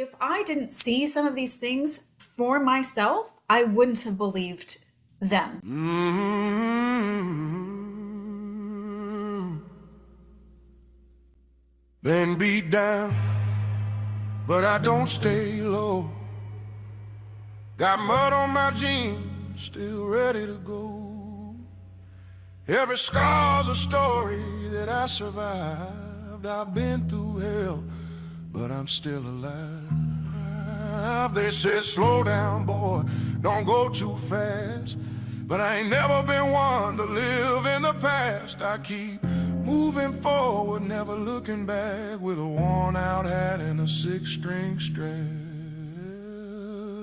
If I didn't see some of these things for myself, I wouldn't have believed them. Mm-hmm. Been beat down, but I don't stay low. Got mud on my jeans, still ready to go. Every scar's a story that I survived. I've been through hell, but I'm still alive. They said, slow down, boy, don't go too fast. But I ain't never been one to live in the past. I keep moving forward, never looking back, with a worn-out hat and a six-string strap.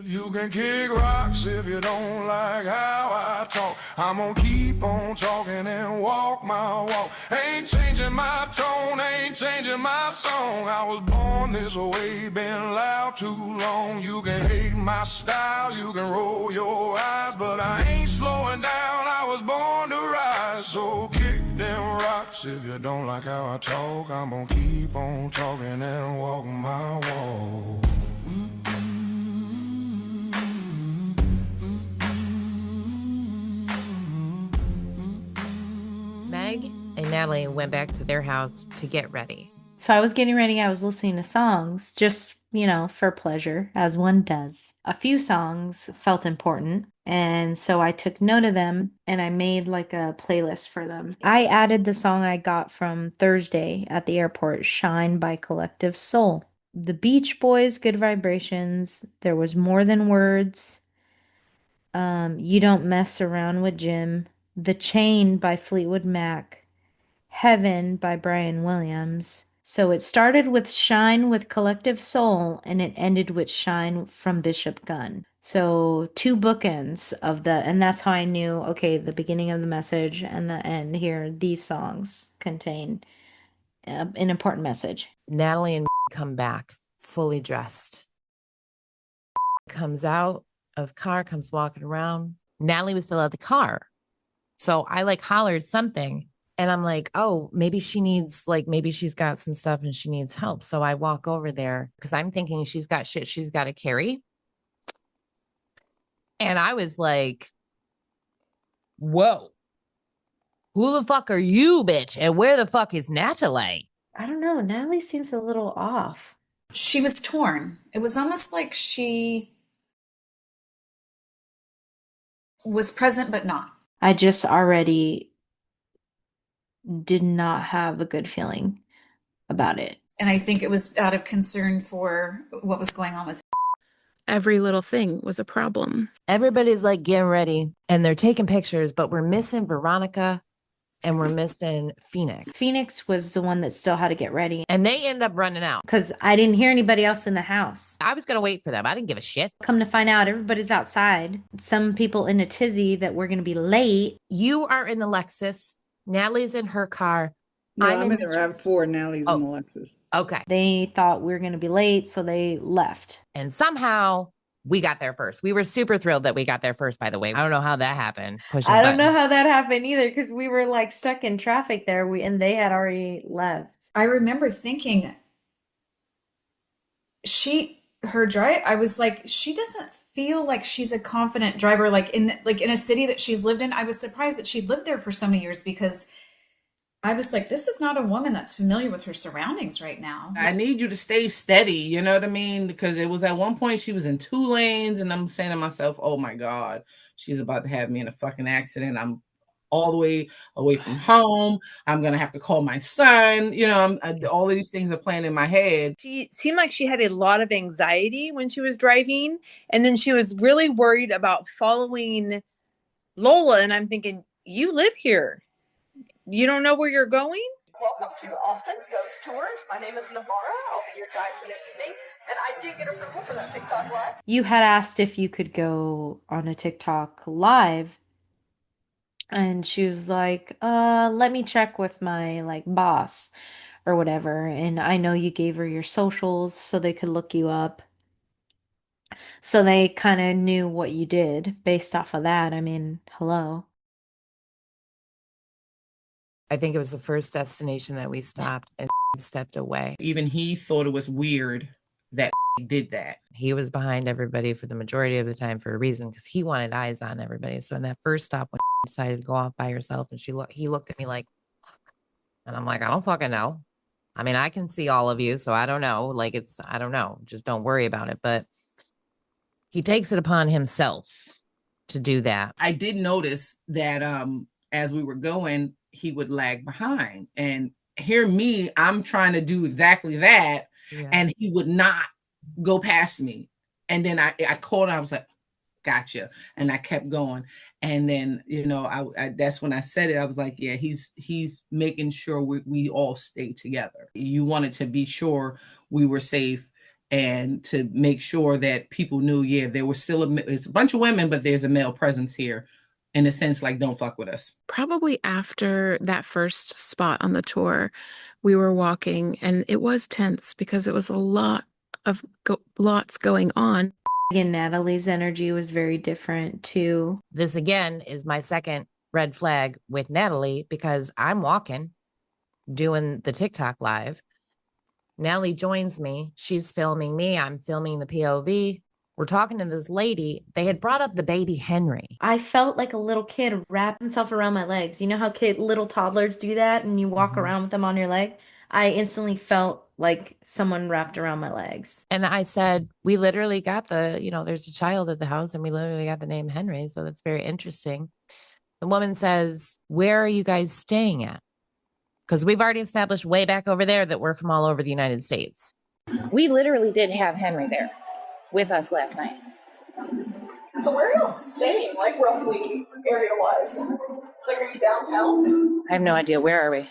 You can kick rocks if you don't like how I talk. I'm gonna keep on talking and walk my walk. Ain't changing my tone, ain't changing my song. I was born this way, been loud too long. You can hate my style, you can roll your eyes, but I ain't slowing down, I was born to rise. So kick them rocks if you don't like how I talk. I'm gonna keep on talking and walk my walk. Meg and Natalie went back to their house to get ready. So I was getting ready. I was listening to songs just, for pleasure, as one does. A few songs felt important. And so I took note of them and I made like a playlist for them. I added the song I got from Thursday at the airport, Shine by Collective Soul. The Beach Boys, Good Vibrations. There was More Than Words. You Don't Mess Around with Jim. The Chain by Fleetwood Mac. Heaven by Brian Williams. So it started with Shine with Collective Soul and it ended with Shine from Bishop Gunn. So two bookends and that's how I knew, okay, the beginning of the message and the end here, these songs contain an important message. Natalie and come back fully dressed. Comes out of car, comes walking around. Natalie was still at the car. So I hollered something. And I'm like, oh, maybe maybe she's got some stuff and she needs help. So I walk over there because I'm thinking she's got shit she's got to carry. And I was like, whoa, who the fuck are you, bitch? And where the fuck is Natalie? I don't know. Natalie seems a little off. She was torn. It was almost like she was present but not. I just already did not have a good feeling about it. And I think it was out of concern for what was going on with every little thing was a problem. Everybody's getting ready and they're taking pictures, but we're missing Veronica and we're missing Phoenix. Phoenix was the one that still had to get ready. And they end up running out. Because I didn't hear anybody else in the house. I was going to wait for them. I didn't give a shit. Come to find out, everybody's outside. Some people in a tizzy that we're going to be late. You are in the Lexus. Natalie's in her car. No, I'm in the RAV4. Natalie's in the Lexus. Okay. They thought we were going to be late, so they left. And somehow we got there first. We were super thrilled that we got there first, by the way. I don't know how that happened. I don't know how that happened either, because we were stuck in traffic there, and they had already left. I remember thinking her drive, I was like, she doesn't feel like she's a confident driver, in a city that she's lived in. I was surprised that she'd lived there for so many years, because I was like, this is not a woman that's familiar with her surroundings right now. I need you to stay steady, you know what I mean? Because it was at one point she was in two lanes and I'm saying to myself, oh my God, she's about to have me in a fucking accident. I'm all the way away from home. I'm going to have to call my son. All of these things are playing in my head. She seemed like she had a lot of anxiety when she was driving. And then she was really worried about following Lola. And I'm thinking, you live here. You don't know where you're going? Welcome to Austin Ghost Tours. My name is Navarra. I'll be your guide for the evening. And I did get approval for that TikTok live. You had asked if you could go on a TikTok live. And she was like, let me check with my boss or whatever. And I know you gave her your socials so they could look you up. So they kind of knew what you did based off of that. I mean, hello. I think it was the first destination that we stopped and stepped away. Even he thought it was weird that did that. He was behind everybody for the majority of the time for a reason, because he wanted eyes on everybody. So in that first stop, when she decided to go off by herself, and he looked at me like, and I'm like, I don't fucking know. I mean, I can see all of you, so I don't know. Like, I don't know. Just don't worry about it. But he takes it upon himself to do that. I did notice that as we were going, he would lag behind. And hear me, I'm trying to do exactly that. Yeah. And he would not go past me. And then I called him, I was like, gotcha. And I kept going. And then, you know, I that's when I said it. I was like, yeah, he's making sure we all stay together. You wanted to be sure we were safe and to make sure that people knew, yeah, there was still it's a bunch of women, but there's a male presence here, in a sense, like, don't fuck with us. Probably after that first spot on the tour, we were walking and it was tense because it was a lot of lots going on. And Natalie's energy was very different too. This again is my second red flag with Natalie, because I'm walking, doing the TikTok live. Natalie joins me. She's filming me. I'm filming the POV. We're talking to this lady. They had brought up the baby Henry. I felt like a little kid wrap himself around my legs. You know how little toddlers do that and you walk around with them on your leg? I instantly felt like someone wrapped around my legs. And I said, we literally got there's a child at the house and we literally got the name Henry. So that's very interesting. The woman says, where are you guys staying at? Because we've already established way back over there that we're from all over the United States. We literally did have Henry there with us last night. So where are y'all staying, like roughly area-wise? Like, are you downtown? I have no idea. Where are we?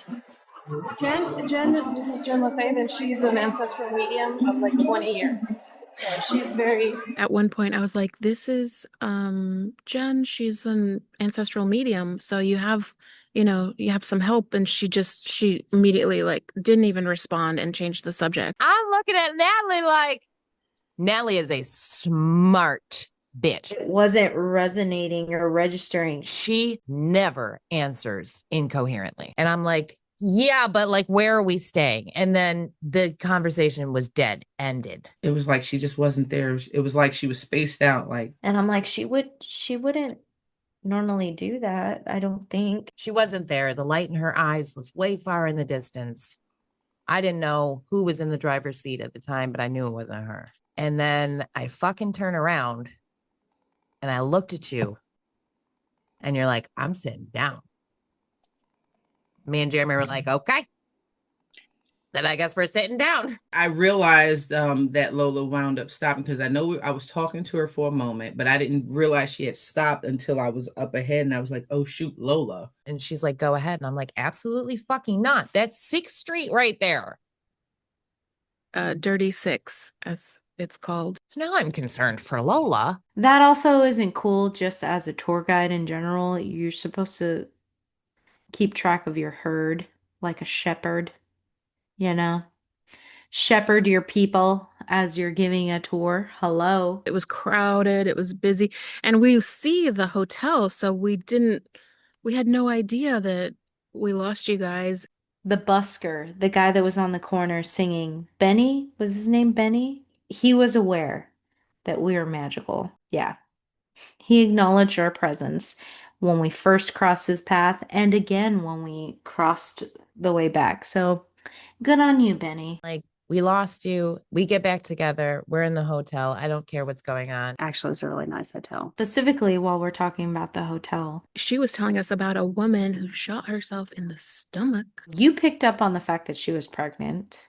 This is Jenn LeFevre, and she's an ancestral medium of like 20 years. So she's very... At one point, I was like, this is Jenn. She's an ancestral medium. So you have some help. And she immediately like didn't even respond and changed the subject. I'm looking at Natalie like, Natalie is a smart bitch. It wasn't resonating or registering. She never answers incoherently. And I'm like, yeah, but like, where are we staying? And then the conversation was ended. It was like she just wasn't there. It was like she was spaced out. And I'm like, she wouldn't normally do that. I don't think. She wasn't there. The light in her eyes was way far in the distance. I didn't know who was in the driver's seat at the time, but I knew it wasn't her. And then I fucking turn around and I looked at you and you're like, I'm sitting down. Me and Jeremy were like, okay, then I guess we're sitting down. I realized that Lola wound up stopping, because I know I was talking to her for a moment, but I didn't realize she had stopped until I was up ahead and I was like, oh, shoot, Lola. And she's like, go ahead. And I'm like, absolutely fucking not. That's 6th Street right there. Dirty 6, as it's called. So now I'm concerned for Lola. That also isn't cool. Just as a tour guide in general, you're supposed to keep track of your herd like a shepherd, shepherd your people as you're giving a tour. Hello. It was crowded. It was busy. And we see the hotel. So we had no idea that we lost you guys. The busker, the guy that was on the corner singing, Benny, was his name Benny? He was aware that we were magical. Yeah. He acknowledged our presence when we first crossed his path and again when we crossed the way back. So good on you, Benny. Like, we lost you. We get back together. We're in the hotel. I don't care what's going on. Actually, it's a really nice hotel. Specifically, while we're talking about the hotel, she was telling us about a woman who shot herself in the stomach. You picked up on the fact that she was pregnant.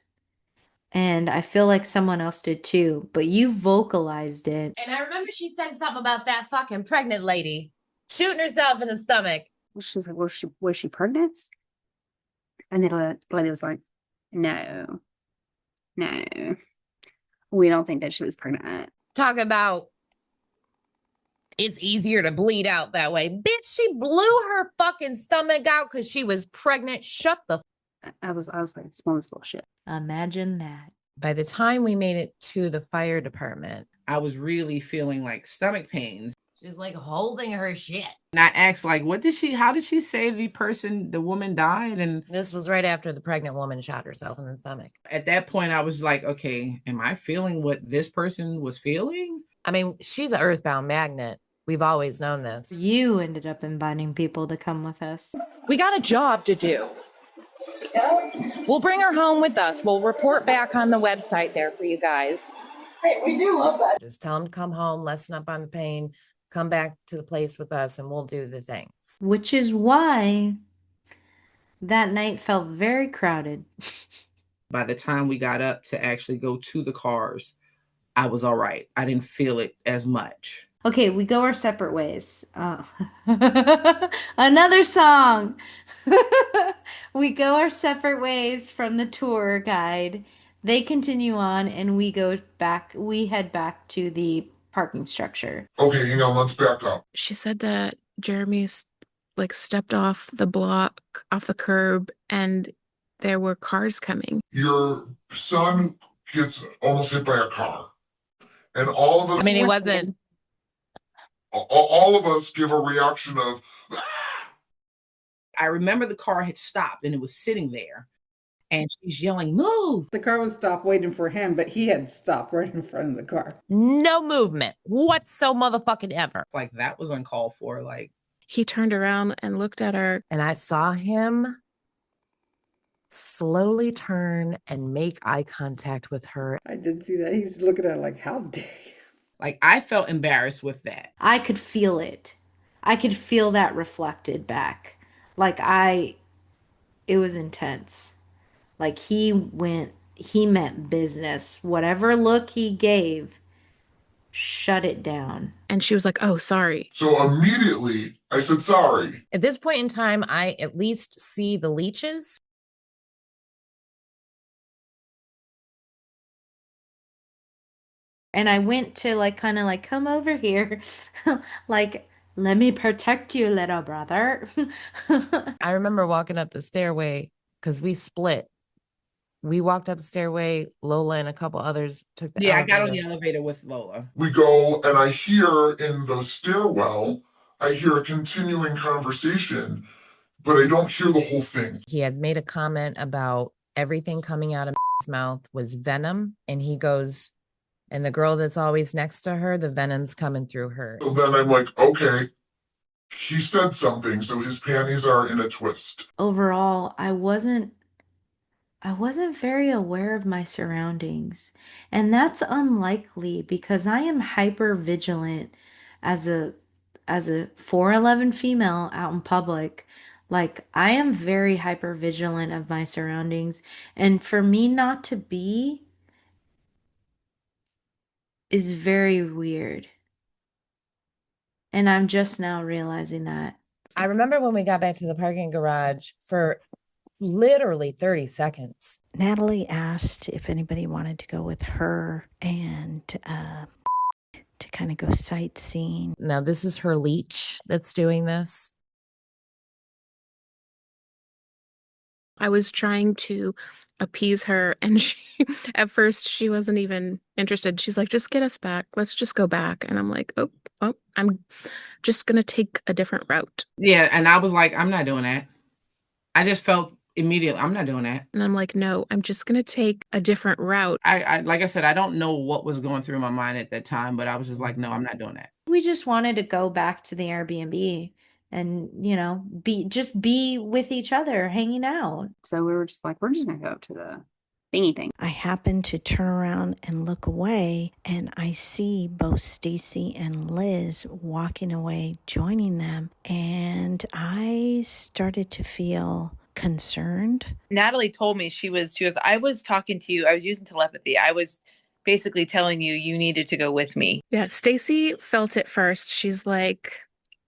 And I feel like someone else did too, but you vocalized it. And I remember she said something about that fucking pregnant lady shooting herself in the stomach. She's like, was she pregnant? And the lady was like, no, we don't think that she was pregnant. Talk about it's easier to bleed out that way. Bitch, she blew her fucking stomach out because she was pregnant. Shut the I was like, this woman's bullshit. Imagine that. By the time we made it to the fire department, I was really feeling like stomach pains. She's like holding her shit. And I asked, like, how did she say the woman died? And this was right after the pregnant woman shot herself in the stomach. At that point, I was like, okay, am I feeling what this person was feeling? I mean, she's an earthbound magnet. We've always known this. You ended up inviting people to come with us. We got a job to do. We'll bring her home with us. We'll report back on the website there for you guys. Great, we do love that. Just tell them to come home, lessen up on the pain, come back to the place with us, and we'll do the things. Which is why that night felt very crowded. By the time we got up to actually go to the cars, I was all right. I didn't feel it as much. Okay, we go our separate ways. Another song. We go our separate ways from the tour guide. They continue on and we head back to the parking structure. Okay, hang on, let's back up. She said that Jeremy's like stepped off the block, off the curb, and there were cars coming. Your son gets almost hit by a car. And all of us... I mean, he wasn't... All of us give a reaction of... I remember the car had stopped and it was sitting there. And she's yelling, move! The car was stopped waiting for him, but he had stopped right in front of the car. No movement whatsoever, motherfucking ever. Like, that was uncalled for. Like, he turned around and looked at her. And I saw him slowly turn and make eye contact with her. I did see that. He's looking at her like, how dare you? Like, I felt embarrassed with that. I could feel it. I could feel that reflected back. Like it was intense. Like he meant business. Whatever look he gave, shut it down. And she was like, oh, sorry. So immediately I said, sorry. At this point in time, I at least see the leeches. And I went to like kind of like, come over here. Like, let me protect you, little brother. I remember walking up the stairway because we split. We walked up the stairway. Lola and a couple others took the elevator. I got on the elevator with Lola. We go and I hear in the stairwell, I hear a continuing conversation, but I don't hear the whole thing. He had made a comment about everything coming out of his mouth was venom. And he goes, and the girl that's always next to her, the venom's coming through her. So then I'm like, okay, he said something, so his panties are in a twist. Overall, I wasn't very aware of my surroundings. And that's unlikely because I am hyper vigilant as a 4'11" female out in public. Like I am very hyper vigilant of my surroundings. And for me not to be is very weird. And I'm just now realizing that. I remember when we got back to the parking garage for literally 30 seconds. Natalie asked if anybody wanted to go with her and to kind of go sightseeing. Now, this is her leech that's doing this. I was trying to appease her, and at first she wasn't even interested. She's like, just get us back. Let's just go back. And I'm like, oh, I'm just going to take a different route. Yeah. And I was like, I'm not doing that. I just felt immediately, I'm not doing that. And I'm like, no, I'm just going to take a different route. I like I said, I don't know what was going through my mind at that time, but I was just like, no, I'm not doing that. We just wanted to go back to the Airbnb and, be with each other, hanging out. So we were just like, we're just going to go to the thingy thing. I happen to turn around and look away, and I see both Stacy and Liz walking away, joining them. And I started to feel concerned. Natalie told me she was, I was talking to you. I was using telepathy. I was basically telling you needed to go with me. Yeah. Stacy felt it first. She's like,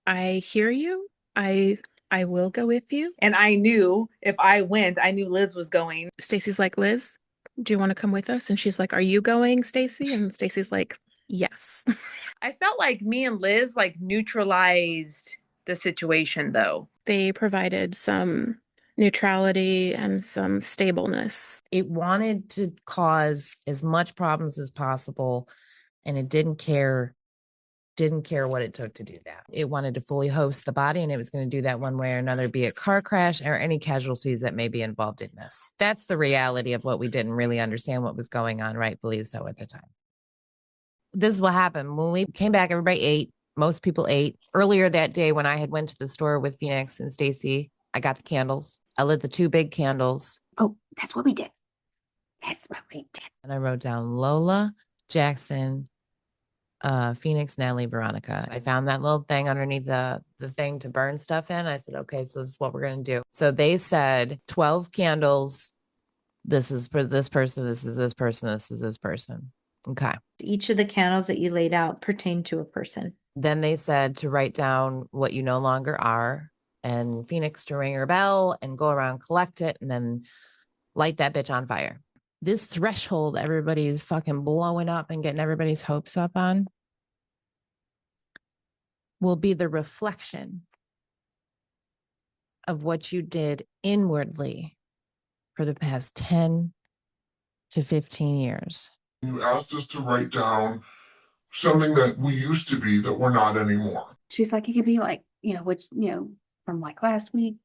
I hear you. I will go with you. And I knew if I went, I knew Liz was going. Stacy's like, Liz, do you want to come with us? And she's like, are you going, Stacy? And Stacy's like, yes. I felt like me and Liz like neutralized the situation though. They provided some neutrality and some stableness. It wanted to cause as much problems as possible, and it didn't care didn't care what it took to do that. It wanted to fully host the body, and it was going to do that one way or another, be it car crash or any casualties that may be involved in this. That's the reality of what we didn't really understand what was going on, rightfully so at the time. This is what happened. When we came back, everybody ate. Most people ate. Earlier that day, when I had went to the store with Phoenix and Stacy, I got the candles. I lit the 2 big candles. Oh, that's what we did. That's what we did. And I wrote down Lola, Jackson, Phoenix, Natalie, Veronica. I found that little thing underneath the thing to burn stuff in. I said, okay, so this is what we're going to do. So they said 12 candles. This is for this person. This is this person. This is this person. Okay. Each of the candles that you laid out pertained to a person. Then they said to write down what you no longer are, and Phoenix to ring her bell and go around, collect it, and then light that bitch on fire. This threshold everybody's fucking blowing up and getting everybody's hopes up on will be the reflection of what you did inwardly for the past 10 to 15 years. You asked us to write down something that we used to be that we're not anymore. She's like, it could be like, which, from like last week,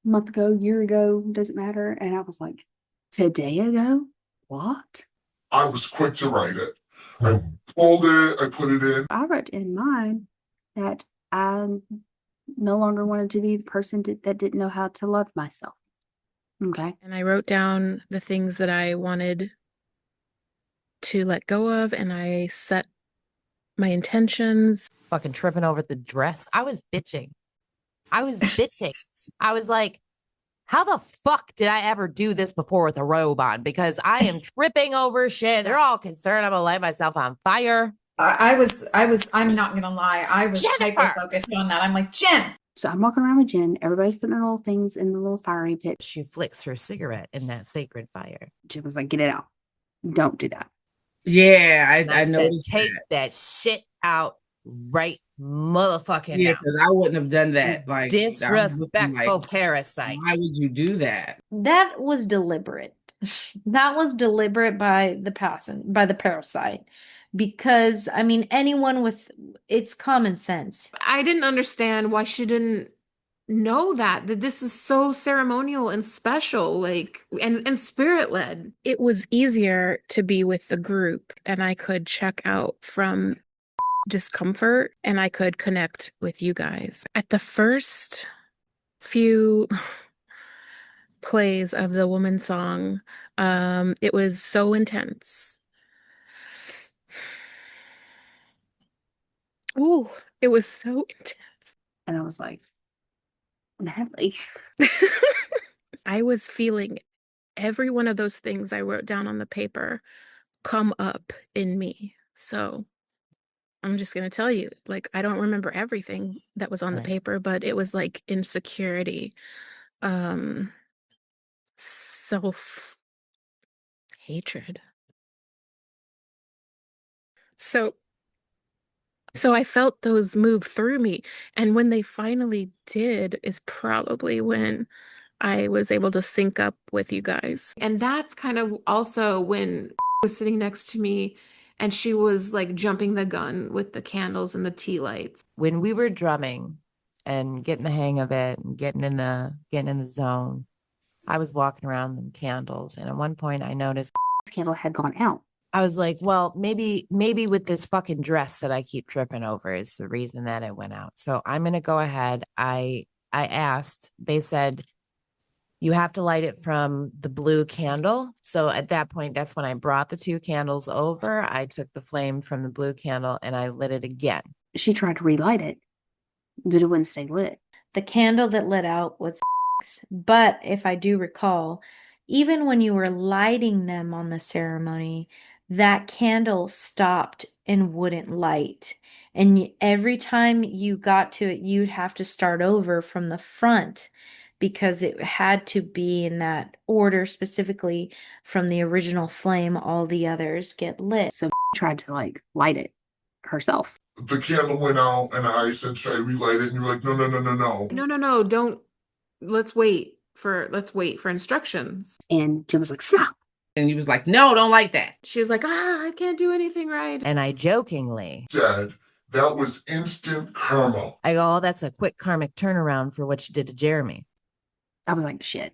month ago, year ago, doesn't matter. And I was like, today ago? What? I was quick to write it. I pulled it, I put it in. I wrote in mine that I no longer wanted to be the person that didn't know how to love myself. Okay. And I wrote down the things that I wanted to let go of, and I set my intentions. Fucking tripping over the dress. I was bitching. I was like, how the fuck did I ever do this before with a robe on? Because I am tripping over shit. They're all concerned I'm gonna light myself on fire. I'm not gonna lie. I was hyper focused on that. I'm like, Jen. So I'm walking around with Jen. Everybody's putting their little things in the little fiery pit. She flicks her cigarette in that sacred fire. Jen was like, get it out. Don't do that. Yeah, I said, noticed. Take that shit out right motherfucking Yeah, now. because I wouldn't have done that. Like, disrespectful parasite. Why would you do that? That was deliberate. That was deliberate by the parasite. Because I mean, anyone with it's common sense. I didn't understand why she didn't know that this is so ceremonial and special, like and spirit led. It was easier to be with the group, and I could check out from discomfort, and I could connect with you guys. At the first few plays of the woman song, it was so intense. Ooh, it was so intense. And I was like, Natalie. I was feeling every one of those things I wrote down on the paper come up in me. So I'm just going to tell you, like, I don't remember everything that was on the paper, but it was like insecurity, self-hatred. So I felt those move through me. And when they finally did is probably when I was able to sync up with you guys. And that's kind of also when was sitting next to me and she was like jumping the gun with the candles and the tea lights. When we were drumming and getting the hang of it and getting in the zone, I was walking around them candles. And at one point I noticed this candle had gone out. I was like, well, maybe with this fucking dress that I keep tripping over is the reason that it went out. So I'm going to go ahead. I asked, they said, you have to light it from the blue candle. So at that point, that's when I brought the 2 candles over. I took the flame from the blue candle and I lit it again. She tried to relight it, but it wouldn't stay lit. The candle that lit out was but if I do recall, even when you were lighting them on the ceremony, that candle stopped and wouldn't light. And every time you got to it, you'd have to start over from the front because it had to be in that order, specifically from the original flame, all the others get lit. So tried to like light it herself. The candle went out and I said, should I relight it? And you were like, no, don't. Let's wait for instructions. And Jim was like, stop. And he was like, no, don't like that. She was like, I can't do anything right. And I jokingly said That was instant karma. I go, oh, that's a quick karmic turnaround for what you did to Jeremy. I was like, shit.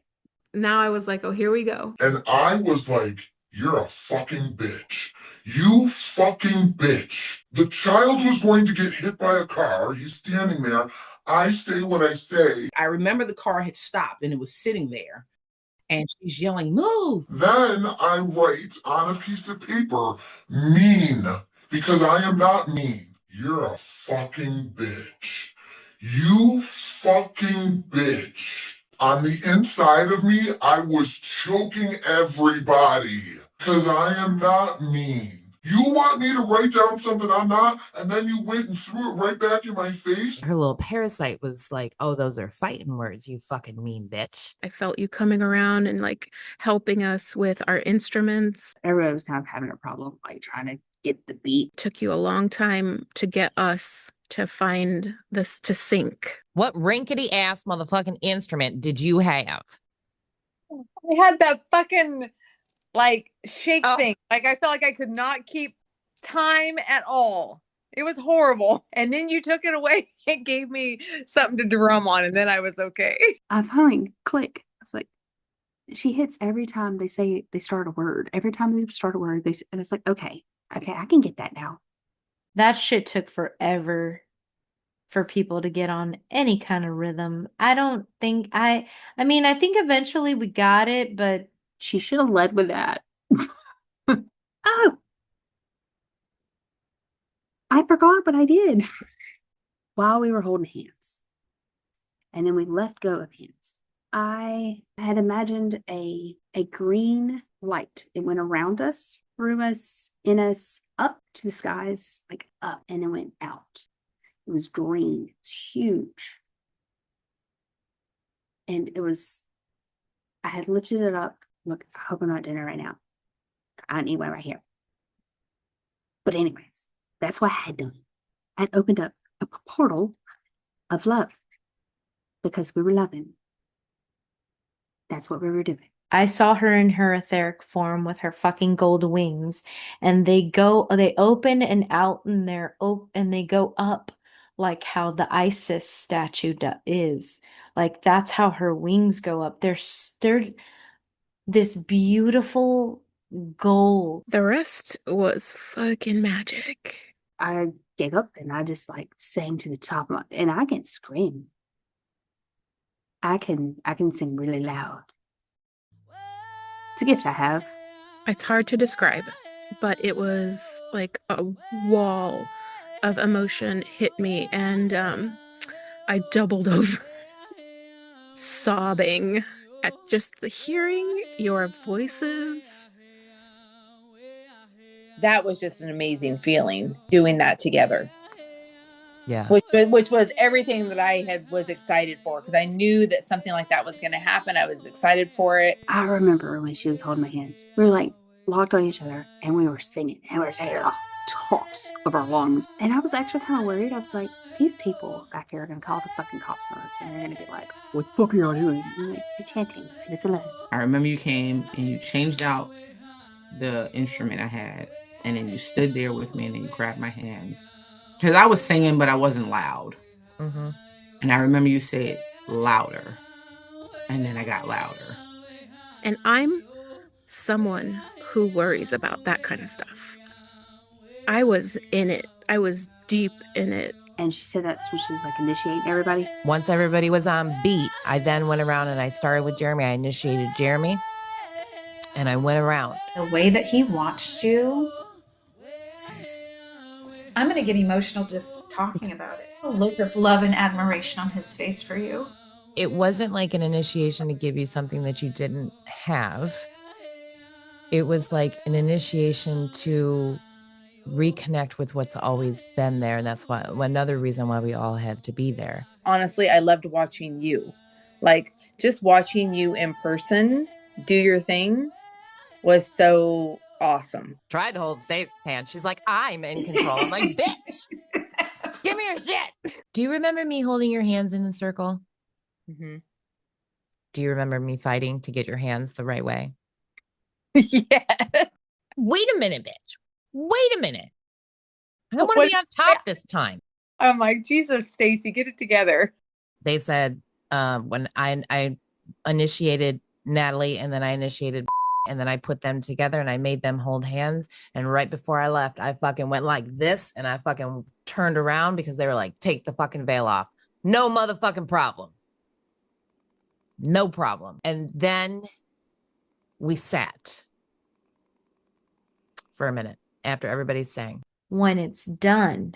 Now I was like, oh, here we go. And I was like, you're a fucking bitch. You fucking bitch. The child was going to get hit by a car. He's standing there. I say what I say. I remember the car had stopped and it was sitting there. And she's yelling, move. Then I write on a piece of paper, mean, because I am not mean. You're a fucking bitch. You fucking bitch. On the inside of me, I was choking everybody, because I am not mean. You want me to write down something I'm not, and then you went and threw it right back in my face? Her little parasite was like, oh, those are fighting words, you fucking mean bitch. I felt you coming around and like helping us with our instruments. Everybody was kind of having a problem, like trying to get the beat. Took you a long time to get us to find this to sync. What rinkety ass motherfucking instrument did you have? I had that fucking like shake thing. Like I felt like I could not keep time at all. It was horrible. And then you took it away. It gave me something to drum on, and then I was okay. I finally click. I was like, she hits every time they say they start a word. Every time they start a word, and it's like, okay, I can get that now. That shit took forever for people to get on any kind of rhythm. I think eventually we got it, but she should have led with that. Oh, I forgot, but I did. While we were holding hands. And then we let go of hands. I had imagined a green light. It went around us, through us, in us, up to the skies, like up, and it went out. It was green. It was huge. And I had lifted it up. Look, I hope I'm not doing it right now. I need one right here. But anyways, that's what I had done. I had opened up a portal of love because we were loving. That's what we were doing. I saw her in her etheric form with her fucking gold wings, and they open and out, and and they go up like how the Isis statue is. Like that's how her wings go up. They're this beautiful gold. The rest was fucking magic. I gave up and I just like sang to the top of and I can scream. I can sing really loud. It's a gift I have. It's hard to describe, but it was like a wall of emotion hit me, and I doubled over, sobbing at just the hearing your voices. That was just an amazing feeling doing that together. Yeah. Which was everything that I was excited for, because I knew that something like that was going to happen. I was excited for it. I remember when she was holding my hands. We were like locked on each other and we were singing and we were singing off tops of our lungs. And I was actually kind of worried. I was like, these people back here are going to call the fucking cops on us and they're going to be like, what the fuck are y'all doing? And like, you're chanting. It's 11. I remember you came and you changed out the instrument I had, and then you stood there with me and then you grabbed my hands. Because I was singing, but I wasn't loud. Mm-hmm. And I remember you said louder. And then I got louder. And I'm someone who worries about that kind of stuff. I was in it. I was deep in it. And she said that's when she was like initiating everybody. Once everybody was on beat, I then went around and I started with Jeremy. I initiated Jeremy. And I went around. The way that he watched you, I'm going to get emotional just talking about it. The look of love and admiration on his face for you. It wasn't like an initiation to give you something that you didn't have. It was like an initiation to reconnect with what's always been there. And that's another reason why we all had to be there. Honestly, I loved watching you. Like, just watching you in person do your thing was so awesome. Tried to hold Stacey's hand. She's like, I'm in control. I'm like, bitch, give me your shit. Do you remember me holding your hands in a circle? Mm-hmm. Do you remember me fighting to get your hands the right way? Yeah. Wait a minute, bitch. Wait a minute. I want to What? be on top this time. I'm like, Jesus, Stacy, get it together. They said when I initiated Natalie and then I initiated and then I put them together and I made them hold hands. And right before I left, I fucking went like this and I fucking turned around because they were like, take the fucking veil off. No motherfucking problem. No problem. And then we sat for a minute after everybody sang. When it's done,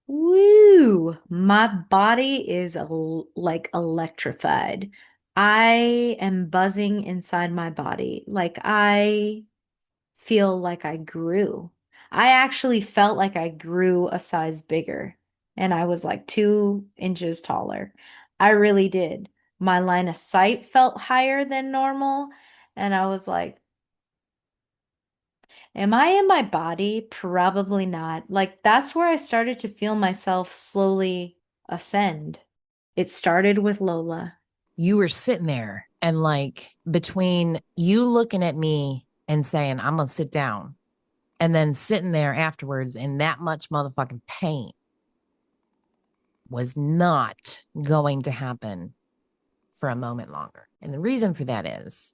woo, my body is like electrified. I am buzzing inside my body. Like I feel like I grew. I actually felt like I grew a size bigger and I was like 2 inches taller. I really did. My line of sight felt higher than normal. And I was like, am I in my body? Probably not. Like, that's where I started to feel myself slowly ascend. It started with Lola. You were sitting there and like between you looking at me and saying, I'm going to sit down, and then sitting there afterwards in that much motherfucking pain was not going to happen for a moment longer. And the reason for that is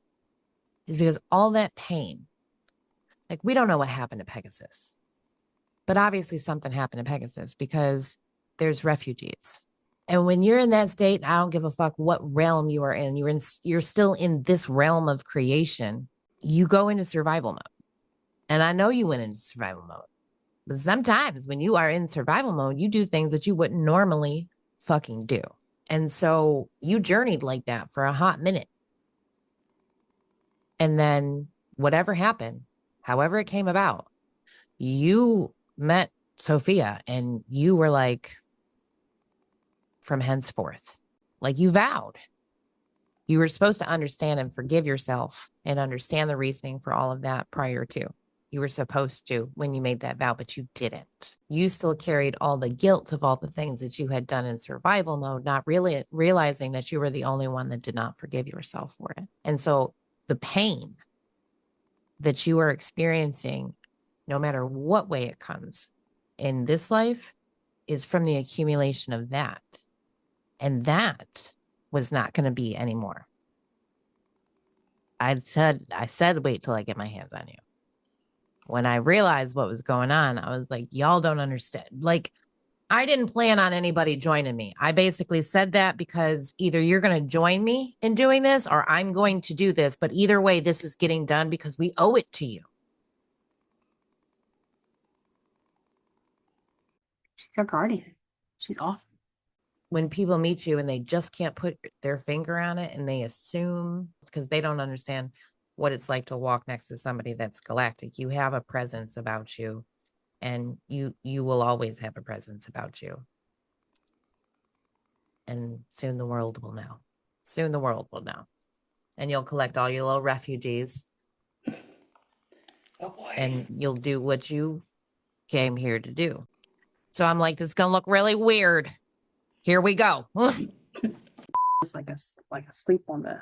because all that pain, like we don't know what happened to Pegasus, but obviously something happened to Pegasus because there's refugees. And when you're in that state, I don't give a fuck what realm you are in. You're still in this realm of creation. You go into survival mode. And I know you went into survival mode. But sometimes when you are in survival mode, you do things that you wouldn't normally fucking do. And so you journeyed like that for a hot minute. And then whatever happened, however it came about, you met Sophia and you were like, from henceforth, like you vowed. You were supposed to understand and forgive yourself and understand the reasoning for all of that prior to. You were supposed to when you made that vow, but you didn't. You still carried all the guilt of all the things that you had done in survival mode, not really realizing that you were the only one that did not forgive yourself for it. And so the pain that you are experiencing, no matter what way it comes in this life, is from the accumulation of that. And that was not going to be anymore. I said, wait till I get my hands on you. When I realized what was going on, I was like, y'all don't understand. Like, I didn't plan on anybody joining me. I basically said that because either you're going to join me in doing this or I'm going to do this. But either way, this is getting done because we owe it to you. She's our guardian. She's awesome. When people meet you and they just can't put their finger on it and they assume it's because they don't understand what it's like to walk next to somebody that's galactic. You have a presence about you, and you will always have a presence about you. And soon the world will know. Soon the world will know. And you'll collect all your little refugees. Oh boy. And you'll do what you came here to do. So I'm like, this is gonna look really weird. Here we go. It's like a sleep on the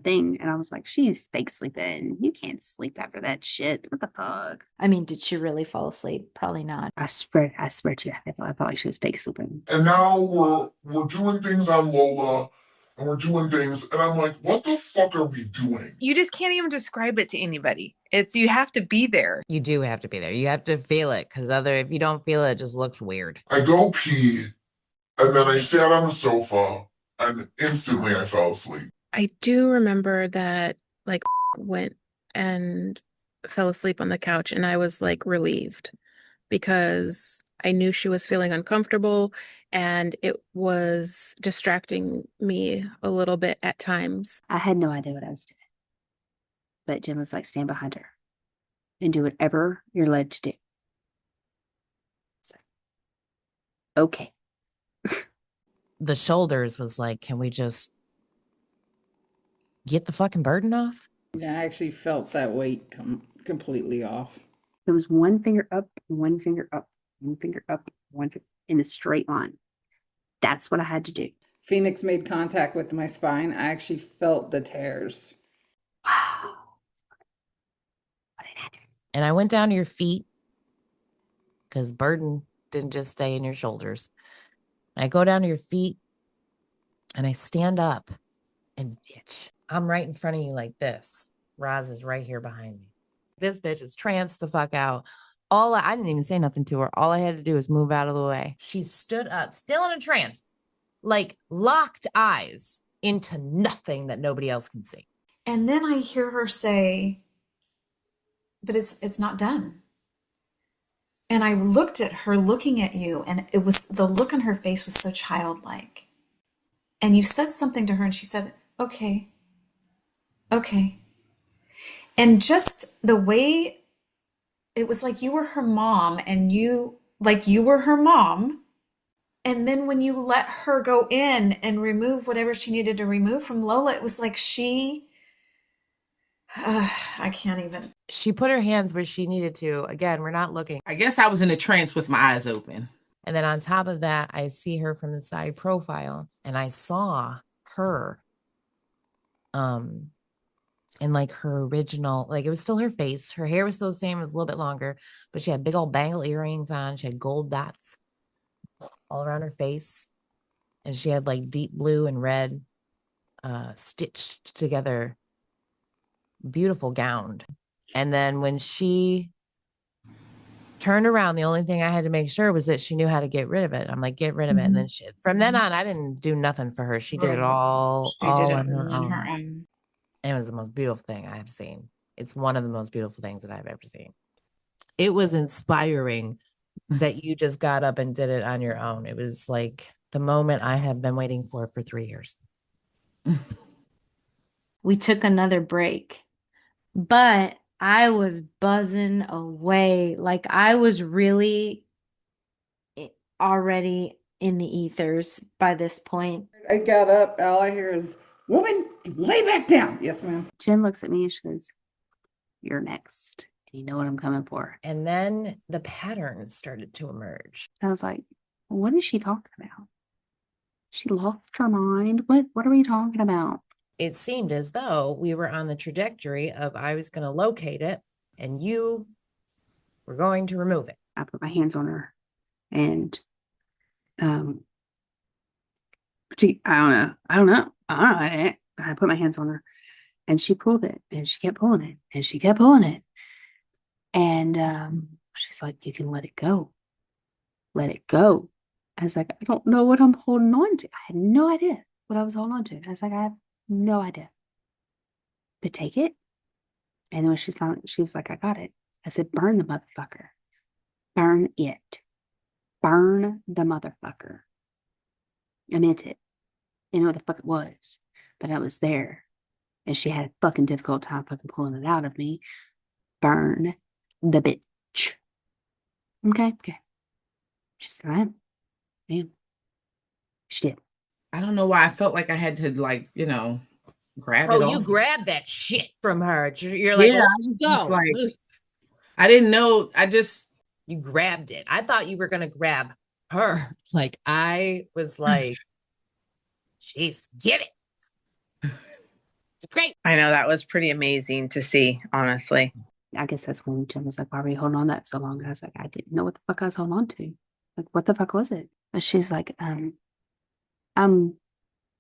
thing, and I was like, she's fake sleeping. You can't sleep after that shit. What the fuck? I mean, did she really fall asleep? Probably not. I swear to you, I felt like she was fake sleeping. And now we're doing things on Lola, and we're doing things, and I'm like, what the fuck are we doing? You just can't even describe it to anybody. You have to be there. You do have to be there. You have to feel it, because if you don't feel it, it just looks weird. I go pee, and then I sat on the sofa, and instantly I fell asleep. I do remember that like went and fell asleep on the couch and I was like relieved because I knew she was feeling uncomfortable and it was distracting me a little bit at times. I had no idea what I was doing. But Jim was like, stand behind her and do whatever you're led to do. So, okay. The shoulders was like, can we just get the fucking burden off? Yeah, I actually felt that weight come completely off. There was one finger up, one finger up, one finger up, in a straight line. That's what I had to do. Phoenix made contact with my spine. I actually felt the tears. Wow. And I went down to your feet because burden didn't just stay in your shoulders. I go down to your feet and I stand up and bitch, I'm right in front of you like this. Roz is right here behind me. This bitch is tranced the fuck out. I didn't even say nothing to her. All I had to do was move out of the way. She stood up, still in a trance, like locked eyes into nothing that nobody else can see. And then I hear her say, but it's not done. And I looked at her looking at you, and it was the look on her face was so childlike. And you said something to her and she said, okay, okay. And just the way it was like you were her mom and you were her mom. And then when you let her go in and remove whatever she needed to remove from Lola, it was like I can't even. She put her hands where she needed to. Again, we're not looking. I guess I was in a trance with my eyes open. And then on top of that, I see her from the side profile and I saw her in like her original, like it was still her face. Her hair was still the same, it was a little bit longer, but she had big old bangle earrings on. She had gold dots all around her face. And she had like deep blue and red stitched together, beautiful gown. And then when she turned around, the only thing I had to make sure was that she knew how to get rid of it. I'm like, get rid of it. And then from then on, I didn't do nothing for her. She did it all on her own. And it was the most beautiful thing I have seen. It's one of the most beautiful things that I've ever seen. It was inspiring that you just got up and did it on your own. It was like the moment I have been waiting for 3 years. We took another break, but I was buzzing away. Like I was really already in the ethers by this point. I got up. All I hear is, woman, lay back down. Yes, ma'am. Jen looks at me and she goes, you're next. You know what I'm coming for. And then the patterns started to emerge. I was like, what is she talking about? She lost her mind. What are we talking about? It seemed as though we were on the trajectory of I was going to locate it and you were going to remove it. I put my hands on her and I don't know. I put my hands on her and she pulled it and she kept pulling it and she kept pulling it. And she's like, you can let it go. Let it go. I was like, I don't know what I'm holding on to. I had no idea what I was holding on to. I was like, I have no idea. But take it. And then when she was like, I got it. I said, burn the motherfucker. Burn it. Burn the motherfucker. I meant it. You know what the fuck it was. But I was there. And she had a fucking difficult time fucking pulling it out of me. Burn the bitch. Okay. She said, I am. She did. I don't know why I felt like I had to grab it off. You grabbed that shit from her. You're like, I didn't know. You grabbed it. I thought you were going to grab her. Like, I was like, jeez, get it. It's great. I know that was pretty amazing to see, honestly. I guess that's when Jen was like, why were you holding on that so long? I was like, I didn't know what the fuck I was holding on to. Like, what the fuck was it? But she was like, I'm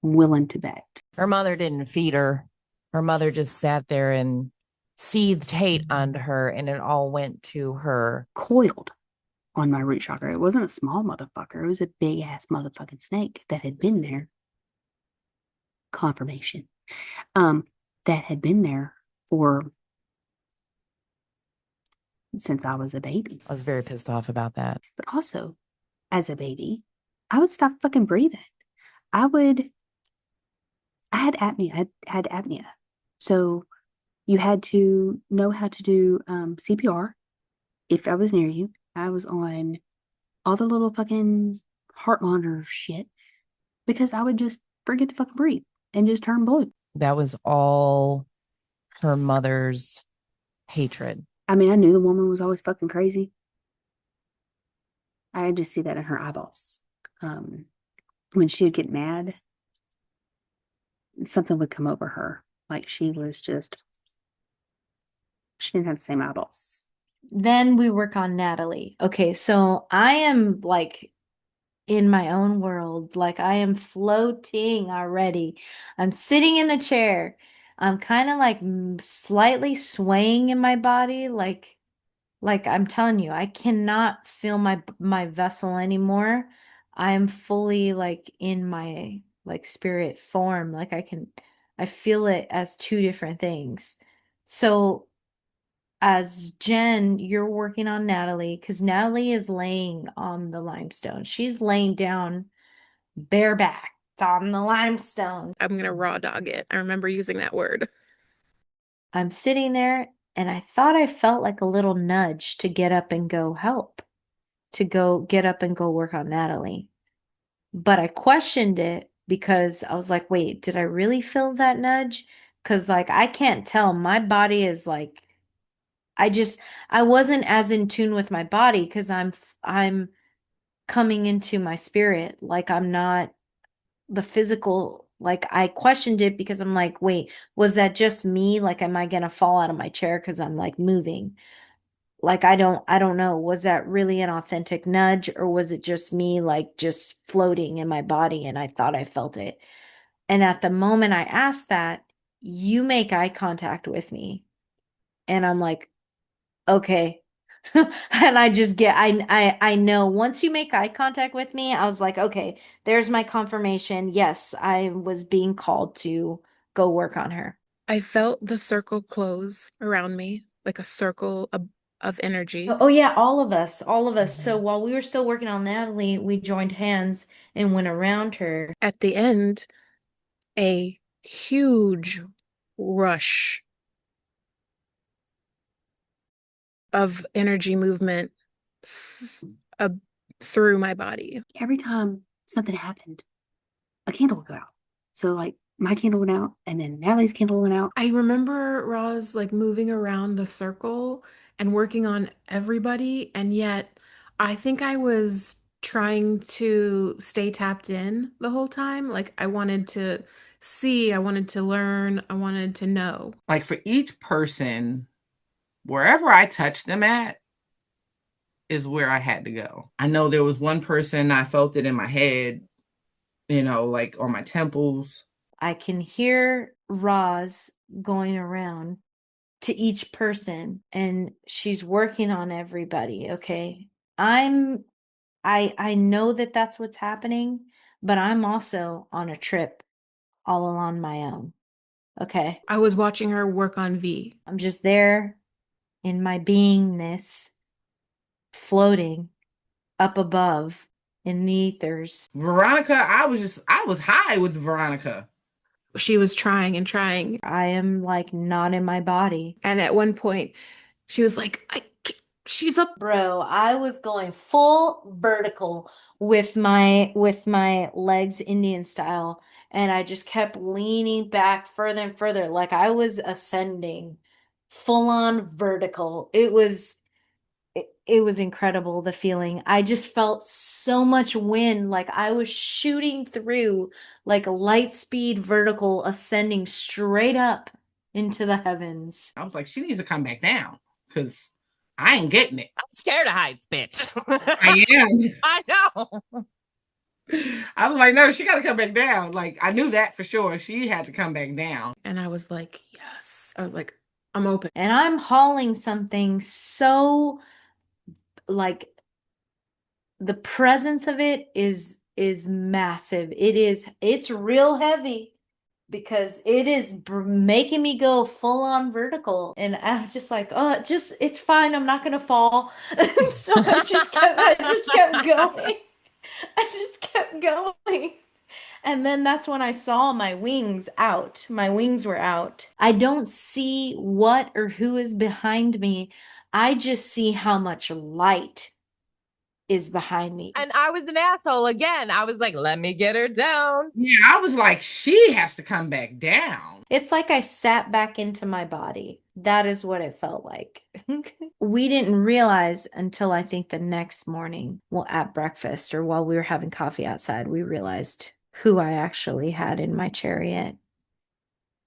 willing to bet. Her mother didn't feed her. Her mother just sat there and seethed hate onto her, and it all went to her. Coiled on my root chakra. It wasn't a small motherfucker. It was a big ass motherfucking snake that had been there. Confirmation. That had been there since I was a baby. I was very pissed off about that. But also, as a baby, I would stop fucking breathing. I had apnea. I had apnea. So you had to know how to do CPR. If I was near you, I was on all the little fucking heart monitor shit because I would just forget to fucking breathe and just turn blue. That was all her mother's hatred. I mean, I knew the woman was always fucking crazy. I just see that in her eyeballs. When she would get mad, something would come over her. Like she didn't have the same eyeballs. Then we work on Natalie. Okay, so I am like in my own world. Like I am floating already. I'm sitting in the chair. I'm kind of like slightly swaying in my body. Like I'm telling you, I cannot feel my vessel anymore. I'm fully like in my like spirit form. Like I feel it as two different things. So as Jenn, you're working on Natalie because Natalie is laying on the limestone. She's laying down bareback on the limestone. I'm gonna raw dog it. I remember using that word. I'm sitting there and I thought I felt like a little nudge to get up and go help, to go get up and go work on Natalie. But I questioned it because I was like, wait, did I really feel that nudge? Because like I can't tell. My body is like I wasn't as in tune with my body because I'm coming into my spirit. Like I'm not the physical, like I questioned it because I'm like, wait, was that just me? Like, am I gonna fall out of my chair because I'm like moving? Like I don't know. Was that really an authentic nudge or was it just me like just floating in my body and I thought I felt it? And at the moment I asked that, you make eye contact with me. And I'm like, okay. And I just get I know once you make eye contact with me, I was like, okay, there's my confirmation. Yes, I was being called to go work on her. I felt the circle close around me, like a circle of energy. Oh yeah, all of us, all of us. So while we were still working on Natalie, we joined hands and went around her. At the end, a huge rush of energy movement uh, through my body. Every time something happened, a candle would go out. So like my candle went out and then Natalie's candle went out. I remember Roz like moving around the circle and working on everybody, and yet I think I was trying to stay tapped in the whole time. Like I wanted to see, I wanted to learn, I wanted to know. Like for each person, wherever I touched them at is where I had to go. I know there was one person, I felt it in my head, like on my temples. I can hear Roz going around to each person and she's working on everybody, okay? I know that that's what's happening, but I'm also on a trip all along my own. Okay? I was watching her work on V. I'm just there in my beingness, floating up above in the ethers. Veronica, I was high with Veronica. She was trying and trying. I am like not in my body. And at one point, she was like, she's up. Bro, I was going full vertical with my legs Indian style, and I just kept leaning back further and further, like I was ascending full on vertical. It was incredible, the feeling. I just felt so much wind, like I was shooting through like light speed vertical, ascending straight up into the heavens. I was like, she needs to come back down because I ain't getting it. I'm scared of heights, bitch. I am. I know. I was like, no, she got to come back down. Like, I knew that for sure. She had to come back down. And I was like, yes. I was like, I'm open. And I'm hauling something so like the presence of it is massive. It's real heavy because it is making me go full on vertical, and I'm just like, oh, it's fine. I'm not gonna fall. So I just kept going. I just kept going. And then that's when I saw my wings out. My wings were out. I don't see what or who is behind me. I just see how much light is behind me. And I was an asshole again. I was like, let me get her down. Yeah, I was like, she has to come back down. It's like I sat back into my body. That is what it felt like. We didn't realize until I think the next morning, well, at breakfast or while we were having coffee outside, we realized who I actually had in my chariot.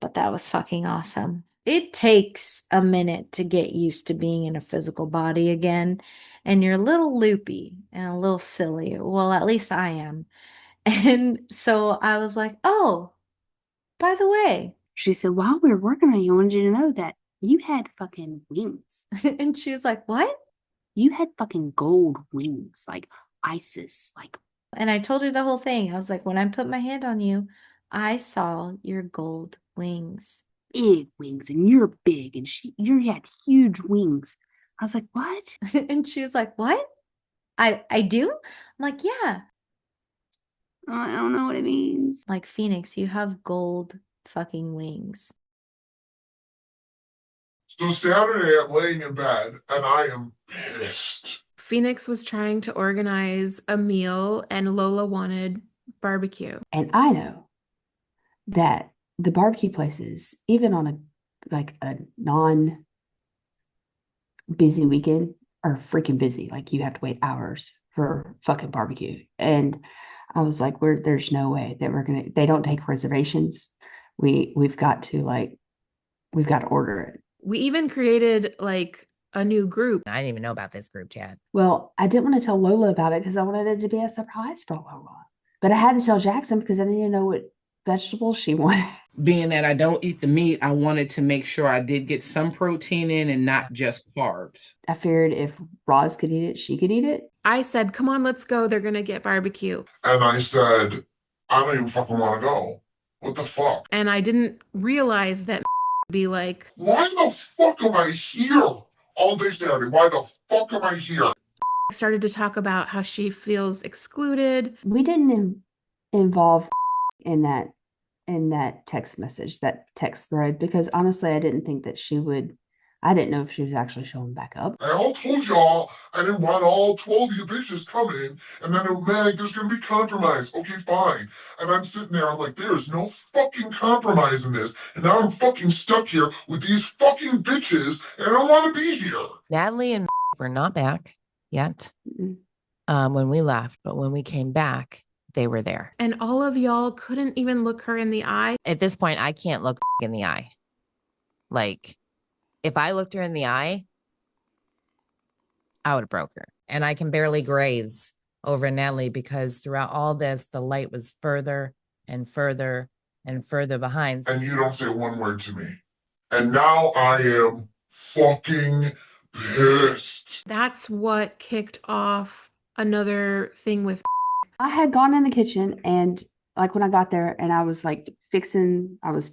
but that was fucking awesome. It takes a minute to get used to being in a physical body again, and you're a little loopy and a little silly. Well, at least I am. And so I was like, oh, by the way. She said, while we were working on you, I wanted you to know that you had fucking wings. And she was like, what? You had fucking gold wings, like Isis, like. And I told her the whole thing. I was like, when I put my hand on you, I saw your gold wings. Big wings, and you're big, and you had huge wings. I was like, what? And she was like, what? I do? I'm like, yeah. I don't know what it means. Like, Phoenix, you have gold fucking wings. So Saturday, I'm laying in bed, and I am pissed. Phoenix was trying to organize a meal and Lola wanted barbecue. And I know that the barbecue places, even on a non busy weekend, are freaking busy. Like, you have to wait hours for fucking barbecue. And I was like, there's no way that they don't take reservations. We've got to order it. We even created like a new group. I didn't even know about this group chat. Well, I didn't want to tell Lola about it because I wanted it to be a surprise for Lola. But I had to tell Jackson because I didn't know what vegetables she wanted. Being that I don't eat the meat, I wanted to make sure I did get some protein in and not just carbs. I figured if Roz could eat it, she could eat it. I said, come on, let's go. They're going to get barbecue. And I said, I don't even fucking want to go. What the fuck? And I didn't realize that be like, why the fuck am I here all day Saturday? Why the fuck am I here? Started to talk about how she feels excluded. We didn't involve in that text message, that text thread, because honestly, I didn't think that I didn't know if she was actually showing back up. I all told y'all I didn't want all 12 of you bitches coming, and then there's gonna be compromise. Okay, fine. And I'm sitting there, I'm like, there is no fucking compromise in this, and now I'm fucking stuck here with these fucking bitches, and I don't want to be here. Natalie and were not back yet when we left, but when we came back, they were there. And all of y'all couldn't even look her in the eye. At this point, I can't look in the eye. Like, if I looked her in the eye, I would have broke her. And I can barely graze over Natalie because throughout all this, the light was further and further and further behind. And you don't say one word to me. And now I am fucking pissed. That's what kicked off another thing with. I had gone in the kitchen, and like when I got there and I was like I was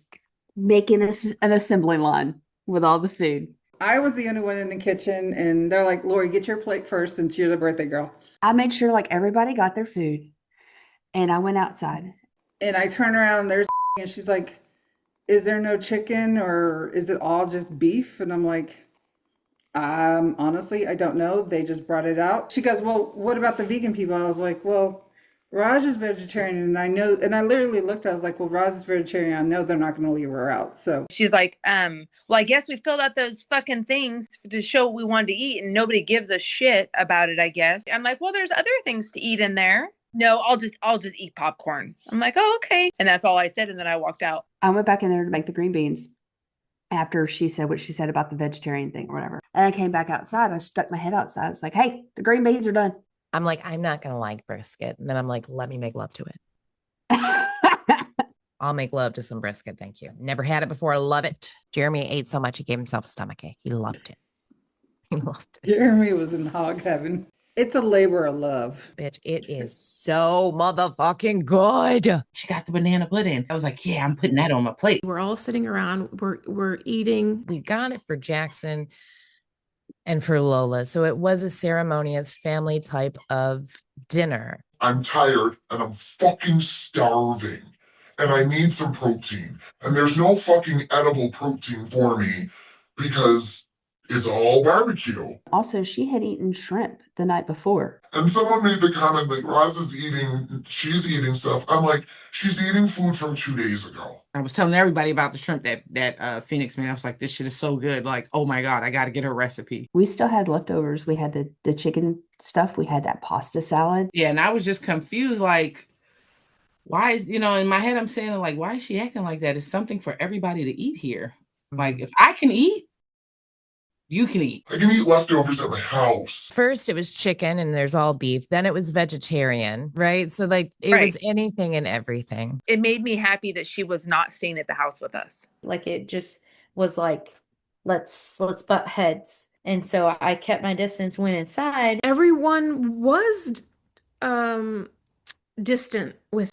making an assembly line with all the food. I was the only one in the kitchen, and they're like, Lori, get your plate first since you're the birthday girl. I made sure like everybody got their food, and I went outside. And I turn around, there's and she's like, is there no chicken or is it all just beef? And I'm like, honestly, I don't know. They just brought it out. She goes, well, what about the vegan people? I was like, well, Raj is vegetarian, and I know, and I literally looked, I was like, well, Raj is vegetarian. I know they're not going to leave her out. So she's like, well, I guess we filled out those fucking things to show what we wanted to eat, and nobody gives a shit about it, I guess. I'm like, well, there's other things to eat in there. No, I'll just eat popcorn. I'm like, oh, okay. And that's all I said. And then I walked out. I went back in there to make the green beans after she said what she said about the vegetarian thing or whatever. And I came back outside. I stuck my head outside. It's like, hey, the green beans are done. I'm like, I'm not going to like brisket. And then I'm like, let me make love to it. I'll make love to some brisket. Thank you. Never had it before. I love it. Jeremy ate so much, he gave himself a stomachache. He loved it. He loved it. Jeremy was in hog heaven. It's a labor of love. Bitch, it is so motherfucking good. She got the banana pudding. I was like, yeah, I'm putting that on my plate. We're all sitting around. We're eating. We got it for Jackson and for Lola. So it was a ceremonious family type of dinner. I'm tired and I'm fucking starving. And I need some protein. And there's no fucking edible protein for me because it's all barbecue. Also, she had eaten shrimp the night before. And someone made the comment like, Roz is she's eating stuff. I'm like, she's eating food from 2 days ago. I was telling everybody about the shrimp that Phoenix made. I was like, this shit is so good. Like, oh my God, I got to get her recipe. We still had leftovers. We had the chicken stuff. We had that pasta salad. Yeah, and I was just confused. Like, why is, in my head, I'm saying like, why is she acting like that? It's something for everybody to eat here. Like, if I can eat, you can eat. I can eat leftovers at my house. First, it was chicken and there's all beef. Then it was vegetarian, right? So, like, it was anything and everything. It made me happy that she was not staying at the house with us. Like, it just was like, let's butt heads. And so I kept my distance, went inside. Everyone was distant with.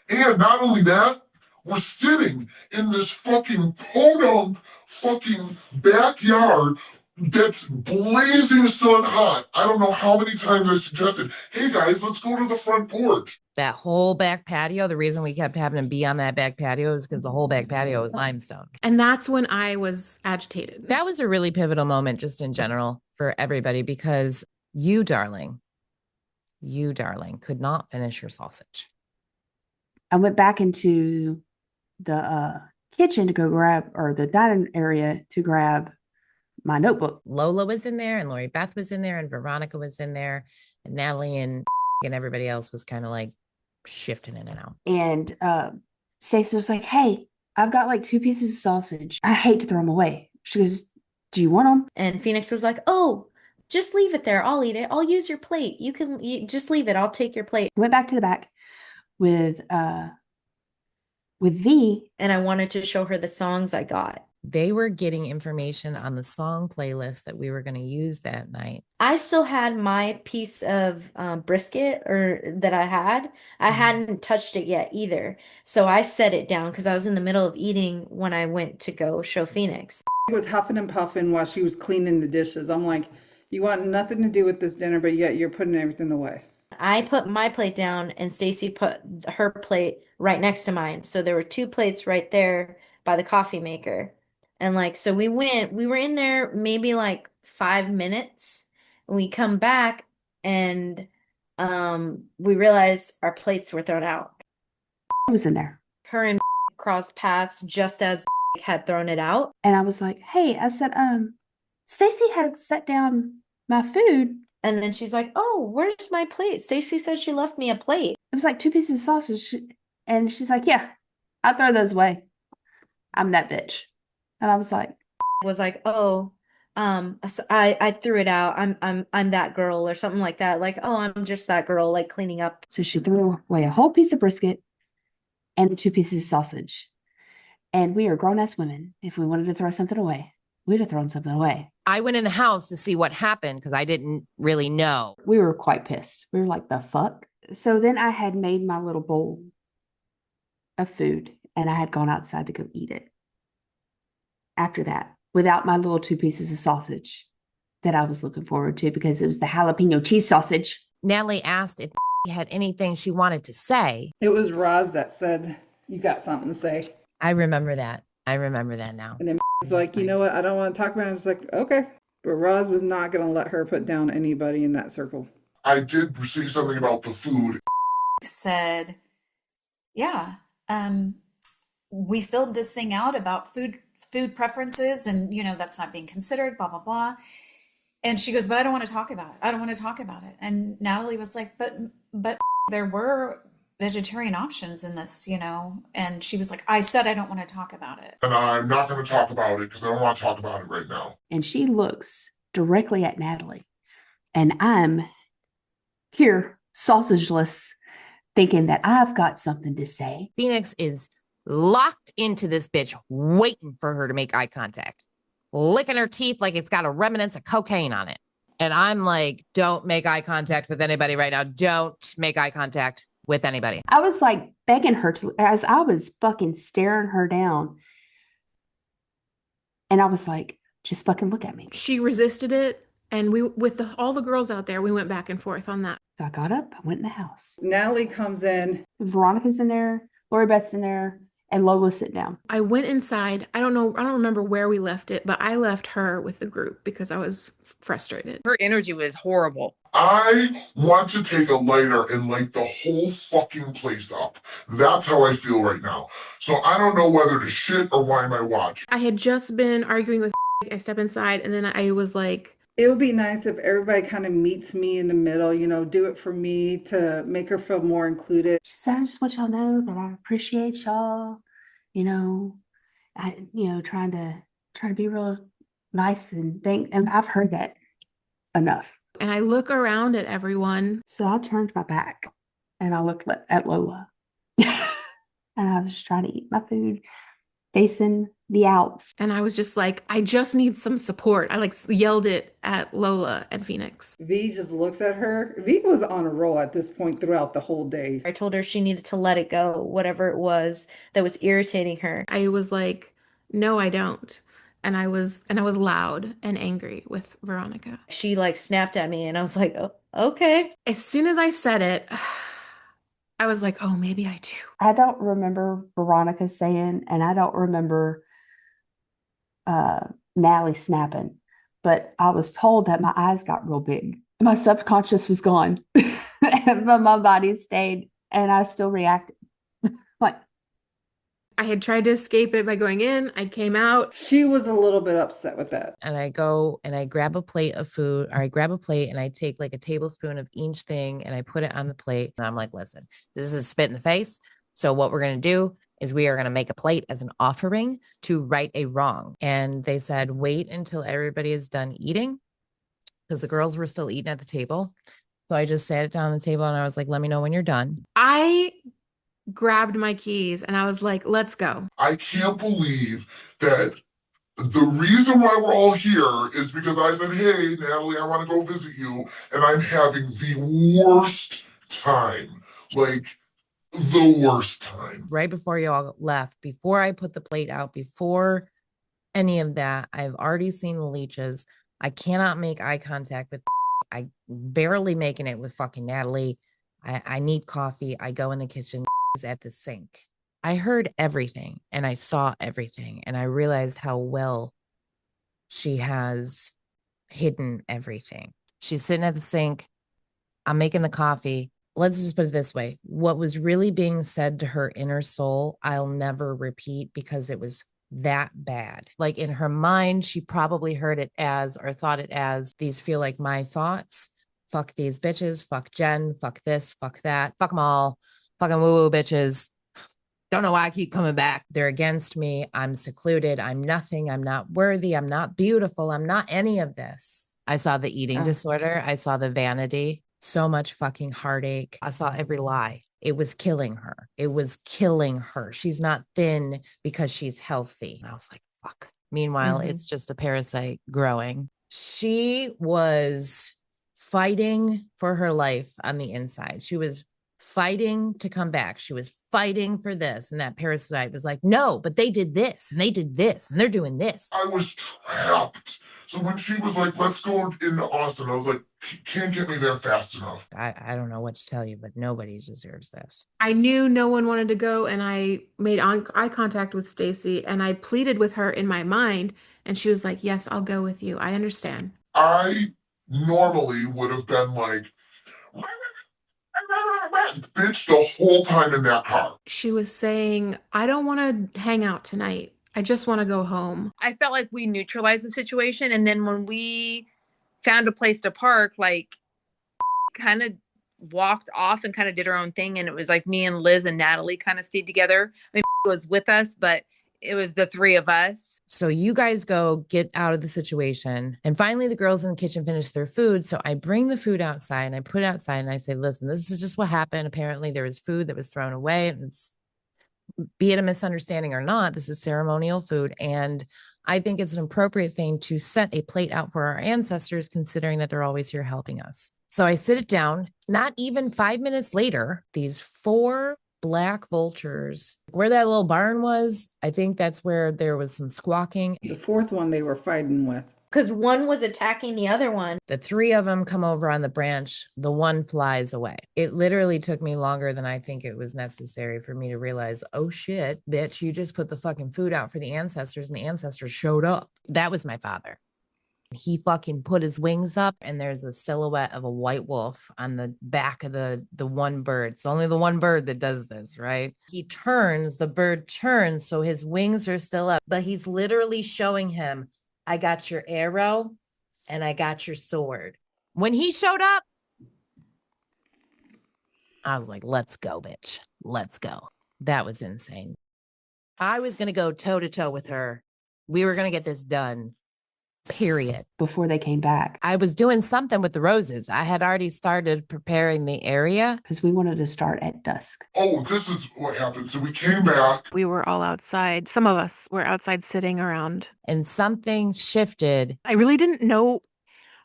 And not only that, we're sitting in this fucking podunk fucking backyard that's blazing sun hot. I don't know how many times I suggested, hey guys, let's go to the front porch. That whole back patio, the reason we kept having to be on that back patio is because the whole back patio was limestone. And that's when I was agitated. That was a really pivotal moment just in general for everybody because you, darling, could not finish your sausage. I went back into the kitchen to go grab, or the dining area to grab my notebook. Lola was in there and Lori Beth was in there and Veronica was in there and Natalie and everybody else was kind of like shifting in and out. And Stacey was like, hey, I've got like 2 pieces of sausage. I hate to throw them away. She goes, do you want them? And Phoenix was like, oh, just leave it there. I'll eat it. I'll use your plate. You just leave it. I'll take your plate. Went back to the back with V. And I wanted to show her the songs I got. They were getting information on the song playlist that we were going to use that night. I still had my piece of brisket that I had. I hadn't touched it yet either. So I set it down because I was in the middle of eating when I went to go show Phoenix. He was huffing and puffing while she was cleaning the dishes. I'm like, you want nothing to do with this dinner, but yet you're putting everything away. I put my plate down and Stacy put her plate right next to mine. So there were 2 plates right there by the coffee maker. And like, so we were in there maybe like 5 minutes and we come back and we realized our plates were thrown out. I was in there. Her and crossed paths just as had thrown it out. And I was like, hey, I said, Stacy had set down my food. And then she's like, oh, where's my plate? Stacy said she left me a plate. It was like 2 pieces of sausage. And she's like, yeah, I'll throw those away. I'm that bitch. And I was like, oh, so I threw it out. I'm that girl or something like that. Like, oh, I'm just that girl, like cleaning up. So she threw away a whole piece of brisket and 2 pieces of sausage. And we are grown-ass women. If we wanted to throw something away, we'd have thrown something away. I went in the house to see what happened because I didn't really know. We were quite pissed. We were like, the fuck? So then I had made my little bowl of food and I had gone outside to go eat it. After that, without my little 2 pieces of sausage that I was looking forward to because it was the jalapeno cheese sausage. Natalie asked if he had anything she wanted to say. It was Roz that said, you got something to say. I remember that. I remember that now. And then was like, you know what? I don't want to talk about it. It's like, okay. But Roz was not going to let her put down anybody in that circle. I did say something about the food. Said, yeah, we filled this thing out about food preferences and, that's not being considered, blah, blah, blah. And she goes, but I don't want to talk about it. I don't want to talk about it. And Natalie was like, but there were vegetarian options in this, and she was like, I said I don't want to talk about it. And I'm not going to talk about it because I don't want to talk about it right now. And she looks directly at Natalie. And I'm here, sausageless, thinking that I've got something to say. Phoenix is locked into this bitch, waiting for her to make eye contact, licking her teeth like it's got a remnants of cocaine on it. And I'm like, don't make eye contact with anybody right now. Don't make eye contact with anybody. I was like begging her to, as I was fucking staring her down. And I was like, just fucking look at me. She resisted it. And we, with all the girls out there, we went back and forth on that. So I got up, I went in the house. Natalie comes in. Veronica's in there, Lori Beth's in there, and Lola's sitting down. I went inside. I don't remember where we left it, but I left her with the group because I was frustrated. Her energy was horrible. I want to take a lighter and light the whole fucking place up. That's how I feel right now. So I don't know whether to shit or wind my watch. I had just been arguing with I step inside and then I was like, It would be nice if everybody kind of meets me in the middle, you know, do it for me to make her feel more included. She said, I just want y'all to know that I appreciate y'all, you know, trying to be real nice and and I've heard that enough. And I look around at everyone. So I turned my back and I looked at Lola. And I was just trying to eat my food, facing the outs. And I was just like, I just need some support. I like yelled it at Lola and Phoenix. V just looks at her. V was on a roll at this point throughout the whole day. I told her she needed to let it go, whatever it was that was irritating her. I was like, no, I don't. And I was loud and angry with Veronica. She like snapped at me and I was like, oh, okay. As soon as I said it, I was like, oh, maybe I do. I don't remember Veronica saying, and I don't remember Natalie snapping, but I was told that my eyes got real big. My subconscious was gone, but my body stayed, and I still reacted. Like, I had tried to escape it by going in. I came out. She was a little bit upset with that. And I go and I grab a plate of food, or I grab a plate and I take like a tablespoon of each thing and I put it on the plate. And I'm like, listen, this is spit in the face. So what we're going to do is we are going to make a plate as an offering to right a wrong. And they said, wait until everybody is done eating, because the girls were still eating at the table. So I just sat it down on the table and I was like, let me know when you're done. I grabbed my keys and I was like, let's go. I can't believe that the reason why we're all here is because I said, hey, Natalie, I want to go visit you, and I'm having the worst time. Like, the worst time. Right before you all left, before I put the plate out, before any of that, I've already seen the leeches. I cannot make eye contact with I barely making it with fucking Natalie. I need coffee. I go in the kitchen, is at the sink. I heard everything and I saw everything and I realized how well she has hidden everything. She's sitting at the sink. I'm making the coffee. Let's just put it this way. What was really being said to her inner soul, I'll never repeat because it was that bad. Like in her mind, she probably heard it as, or thought it as, these feel like my thoughts. Fuck these bitches. Fuck Jen. Fuck this. Fuck that. Fuck them all. Fucking woo-woo bitches. Don't know why I keep coming back. They're against me. I'm secluded. I'm nothing. I'm not worthy. I'm not beautiful. I'm not any of this. I saw the eating disorder. I saw the vanity. So much fucking heartache. I saw every lie. It was killing her. It was killing her. She's not thin because she's healthy. And I was like, fuck. Meanwhile, it's just a parasite growing. She was fighting for her life on the inside. She was fighting to come back. She was fighting for this. And that parasite was like, no, but they did this and they did this and they're doing this. I was trapped. So when she was like, let's go into Austin, I was like, can't get me there fast enough. I don't know what to tell you, but nobody deserves this. I knew no one wanted to go, and I made eye contact with Stacy and I pleaded with her in my mind. And she was like, yes, I'll go with you. I understand. I normally would have been like, bitch, the whole time in that car. She was saying, I don't want to hang out tonight. I just want to go home. I felt like we neutralized the situation. And then when we found a place to park, like kind of walked off and kind of did her own thing. And it was like me and Liz and Natalie kind of stayed together. I mean, was with us, but it was the three of us. So you guys go get out of the situation. And finally, the girls in the kitchen finish their food. So I bring the food outside and I put it outside and I say, listen, this is just what happened. Apparently there was food that was thrown away. And it's, be it a misunderstanding or not, this is ceremonial food. And I think it's an appropriate thing to set a plate out for our ancestors, considering that they're always here helping us. So I sit it down. Not even 5 minutes later, these 4 black vultures, where that little barn was, I think that's where there was some squawking. The 4th one they were fighting with. Because one was attacking the other one. The 3 of them come over on the branch. The one flies away. It literally took me longer than I think it was necessary for me to realize, oh shit, bitch, you just put the fucking food out for the ancestors and the ancestors showed up. That was my father. He fucking put his wings up and there's a silhouette of a white wolf on the back of the one bird. It's only the one bird that does this, right? He turns, the bird turns, so his wings are still up, but he's literally showing him, I got your arrow and I got your sword. When he showed up, I was like, let's go, bitch. Let's go. That was insane. I was going to go toe to toe with her. We were going to get this done, period. Before they came back, I was doing something with the roses. I had already started preparing the area because we wanted to start at dusk. Oh, this is what happened. So we came back. We were all outside. Some of us were outside sitting around. and something shifted. I really didn't know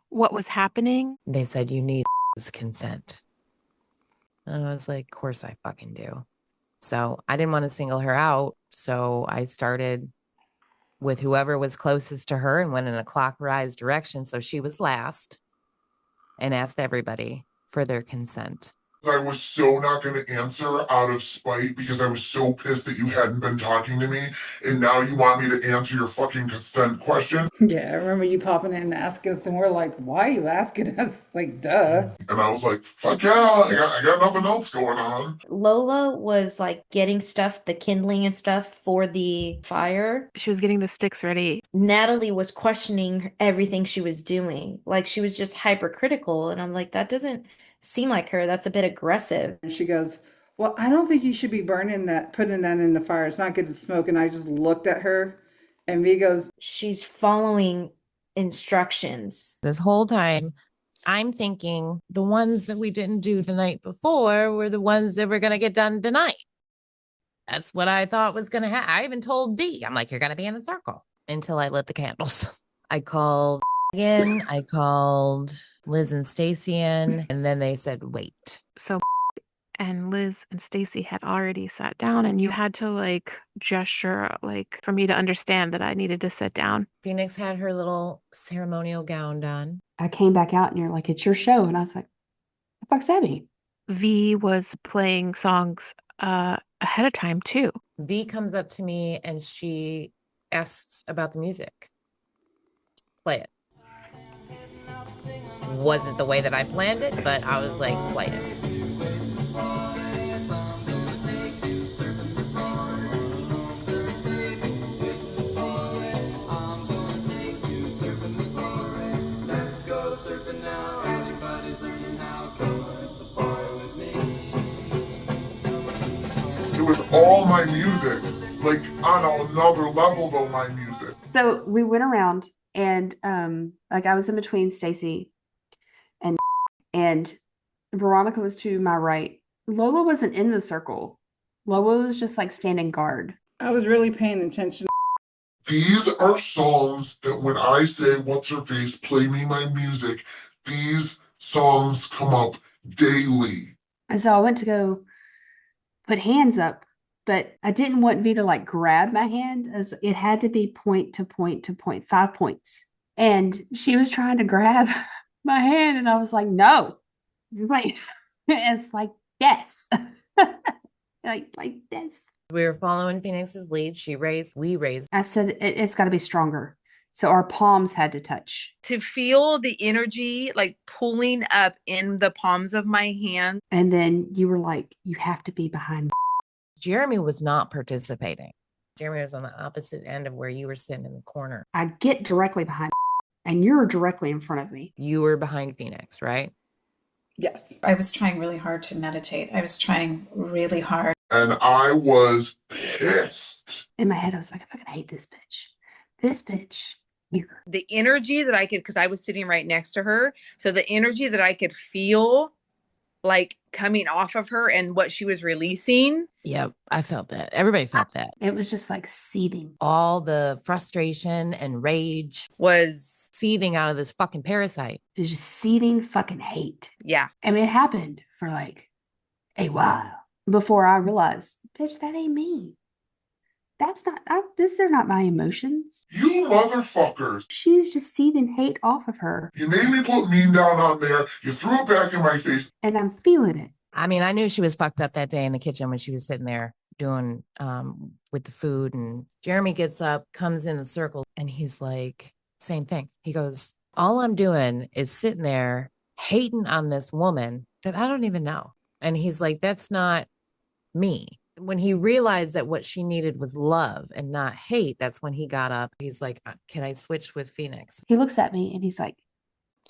what was happening. They said, you need consent. And I was like, of course I fucking do. So I didn't want to single her out. So I started with whoever was closest to her and went in a clockwise direction. So she was last and asked everybody for their consent. I was so not going to answer out of spite because I was so pissed that you hadn't been talking to me. And now you want me to answer your fucking consent question? Yeah, I remember you popping in and asking us, and we're like, why are you asking us? Like, duh. And I was like, fuck yeah, I got nothing else going on. Lola was like getting stuff, the kindling and stuff for the fire. She was getting the sticks ready. Natalie was questioning everything she was doing. Like she was just hypercritical. And I'm like, that doesn't seem like her. That's a bit aggressive. And she goes, well, I don't think you should be burning that, putting that in the fire. It's not good to smoke. And I just looked at her, and V goes, She's following instructions. This whole time, I'm thinking the ones that we didn't do the night before were the ones that were going to get done tonight. That's what I thought was going to happen. I even told D, I'm like, you're going to be in the circle until I lit the candles. I called again. I called Liz and Stacy in, and then they said, wait. So and Liz and Stacy had already sat down, and you had to like gesture like for me to understand that I needed to sit down. Phoenix had her little ceremonial gown on. I came back out and you're like, it's your show. And I was like, the fuck's that mean? V was playing songs ahead of time too. V comes up to me and she asks about the music. Play it. Wasn't the way that I planned it, but I was like, play it. It was all my music, like on another level though, my music. So we went around and like I was in between Stacy and Veronica was to my right. Lola wasn't in the circle. Lola was just like standing guard. I was really paying attention. These are songs that when I say, what's her face, play me my music, these songs come up daily. And so I went to go put hands up, but I didn't want V to like grab my hand, as it had to be point to point to point, 5 points. And she was trying to grab my hand, and I was like, no. It's like yes. like this. We were following Phoenix's lead. She raised, we raised. I said it's got to be stronger. So our palms had to touch. To feel the energy like pulling up in the palms of my hand. And then you were like, you have to be behind. Jeremy was not participating. Jeremy was on the opposite end of where you were sitting in the corner. I get directly behind, and you're directly in front of me. You were behind Phoenix, right? Yes. I was trying really hard to meditate. I was trying really hard. And I was pissed. In my head, I was like, I fucking hate this bitch. This bitch. Here. The energy that I could, because I was sitting right next to her. So the energy that I could feel like coming off of her and what she was releasing. Yep, I felt that. Everybody felt that. It was just like seething. All the frustration and rage was seething out of this fucking parasite. It was just seething fucking hate. Yeah. I mean, it happened for like a while before I realized, bitch, that ain't me. That's not, they're not my emotions. You motherfuckers. She's just seething hate off of her. You made me put mean down on there. You threw it back in my face. And I'm feeling it. I mean, I knew she was fucked up that day in the kitchen when she was sitting there doing with the food. And Jeremy gets up, comes in the circle, and he's like, same thing. He goes, all I'm doing is sitting there hating on this woman that I don't even know. And he's like, that's not me. When he realized that what she needed was love and not hate, that's when he got up. He's like, can I switch with Phoenix? He looks at me and he's like,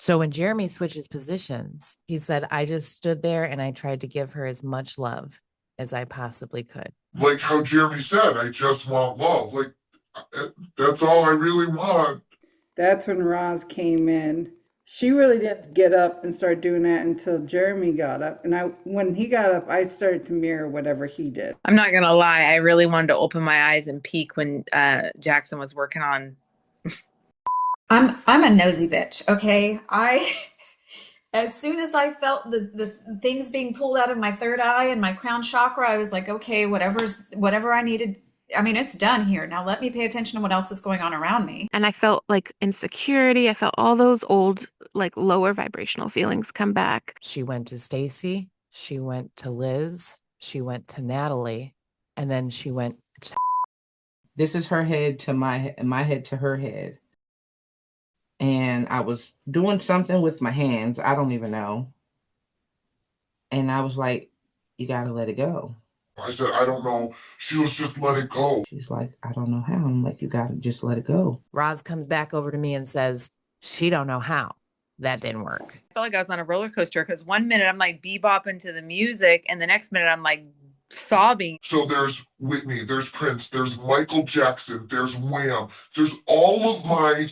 So when Jeremy switches positions, he said, I just stood there and I tried to give her as much love as I possibly could. Like how Jeremy said, I just want love. Like, that's all I really want. That's when Roz came in. She really didn't get up and start doing that until Jeremy got up. And when he got up, I started to mirror whatever he did. I'm not gonna lie, I really wanted to open my eyes and peek when Jackson was working on. I'm a nosy bitch, okay? As soon as I felt the things being pulled out of my third eye and my crown chakra, I was like, okay, whatever I needed. I mean, it's done here. Now let me pay attention to what else is going on around me. And I felt like insecurity. I felt all those old, like lower vibrational feelings come back. She went to Stacy, she went to Liz, she went to Natalie, and then she went to... This is her head to my head to her head. And I was doing something with my hands. I don't even know. And I was like, you got to let it go. I said, I don't know. She was just let it go. She's like, I don't know how. I'm like, you got to just let it go. Roz comes back over to me and says, she don't know how. That didn't work. I felt like I was on a roller coaster because one minute I'm like bebopping to the music and the next minute I'm like sobbing. So there's Whitney, there's Prince, there's Michael Jackson, there's Wham, there's all of my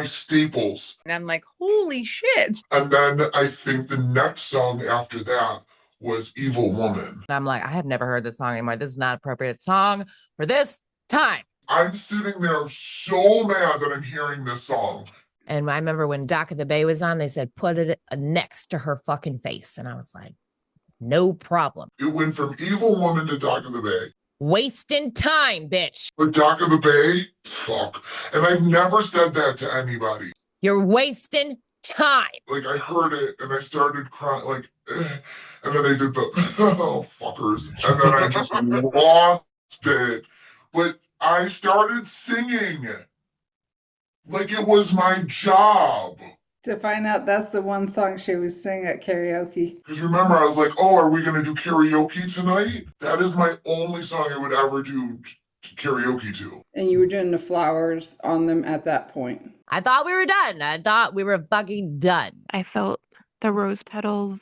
staples. And I'm like, holy shit. And then I think the next song after that was Evil Woman. And I'm like, I have never heard this song anymore. This is not appropriate song for this time. I'm sitting there so mad that I'm hearing this song. And I remember when Dock of the Bay was on, they said, put it next to her fucking face. And I was like, no problem. It went from Evil Woman to Dock of the Bay. Wasting time, bitch. But Dock of the Bay, fuck. And I've never said that to anybody. You're wasting time. Like, I heard it and I started crying, like, and then I did the, oh, fuckers. And then I just lost it. But I started singing. Like it was my job. To find out that's the one song she was singing at karaoke. Because remember, I was like, oh, are we going to do karaoke tonight? That is my only song I would ever do karaoke to. And you were doing the flowers on them at that point. I thought we were done. I thought we were fucking done. I felt the rose petals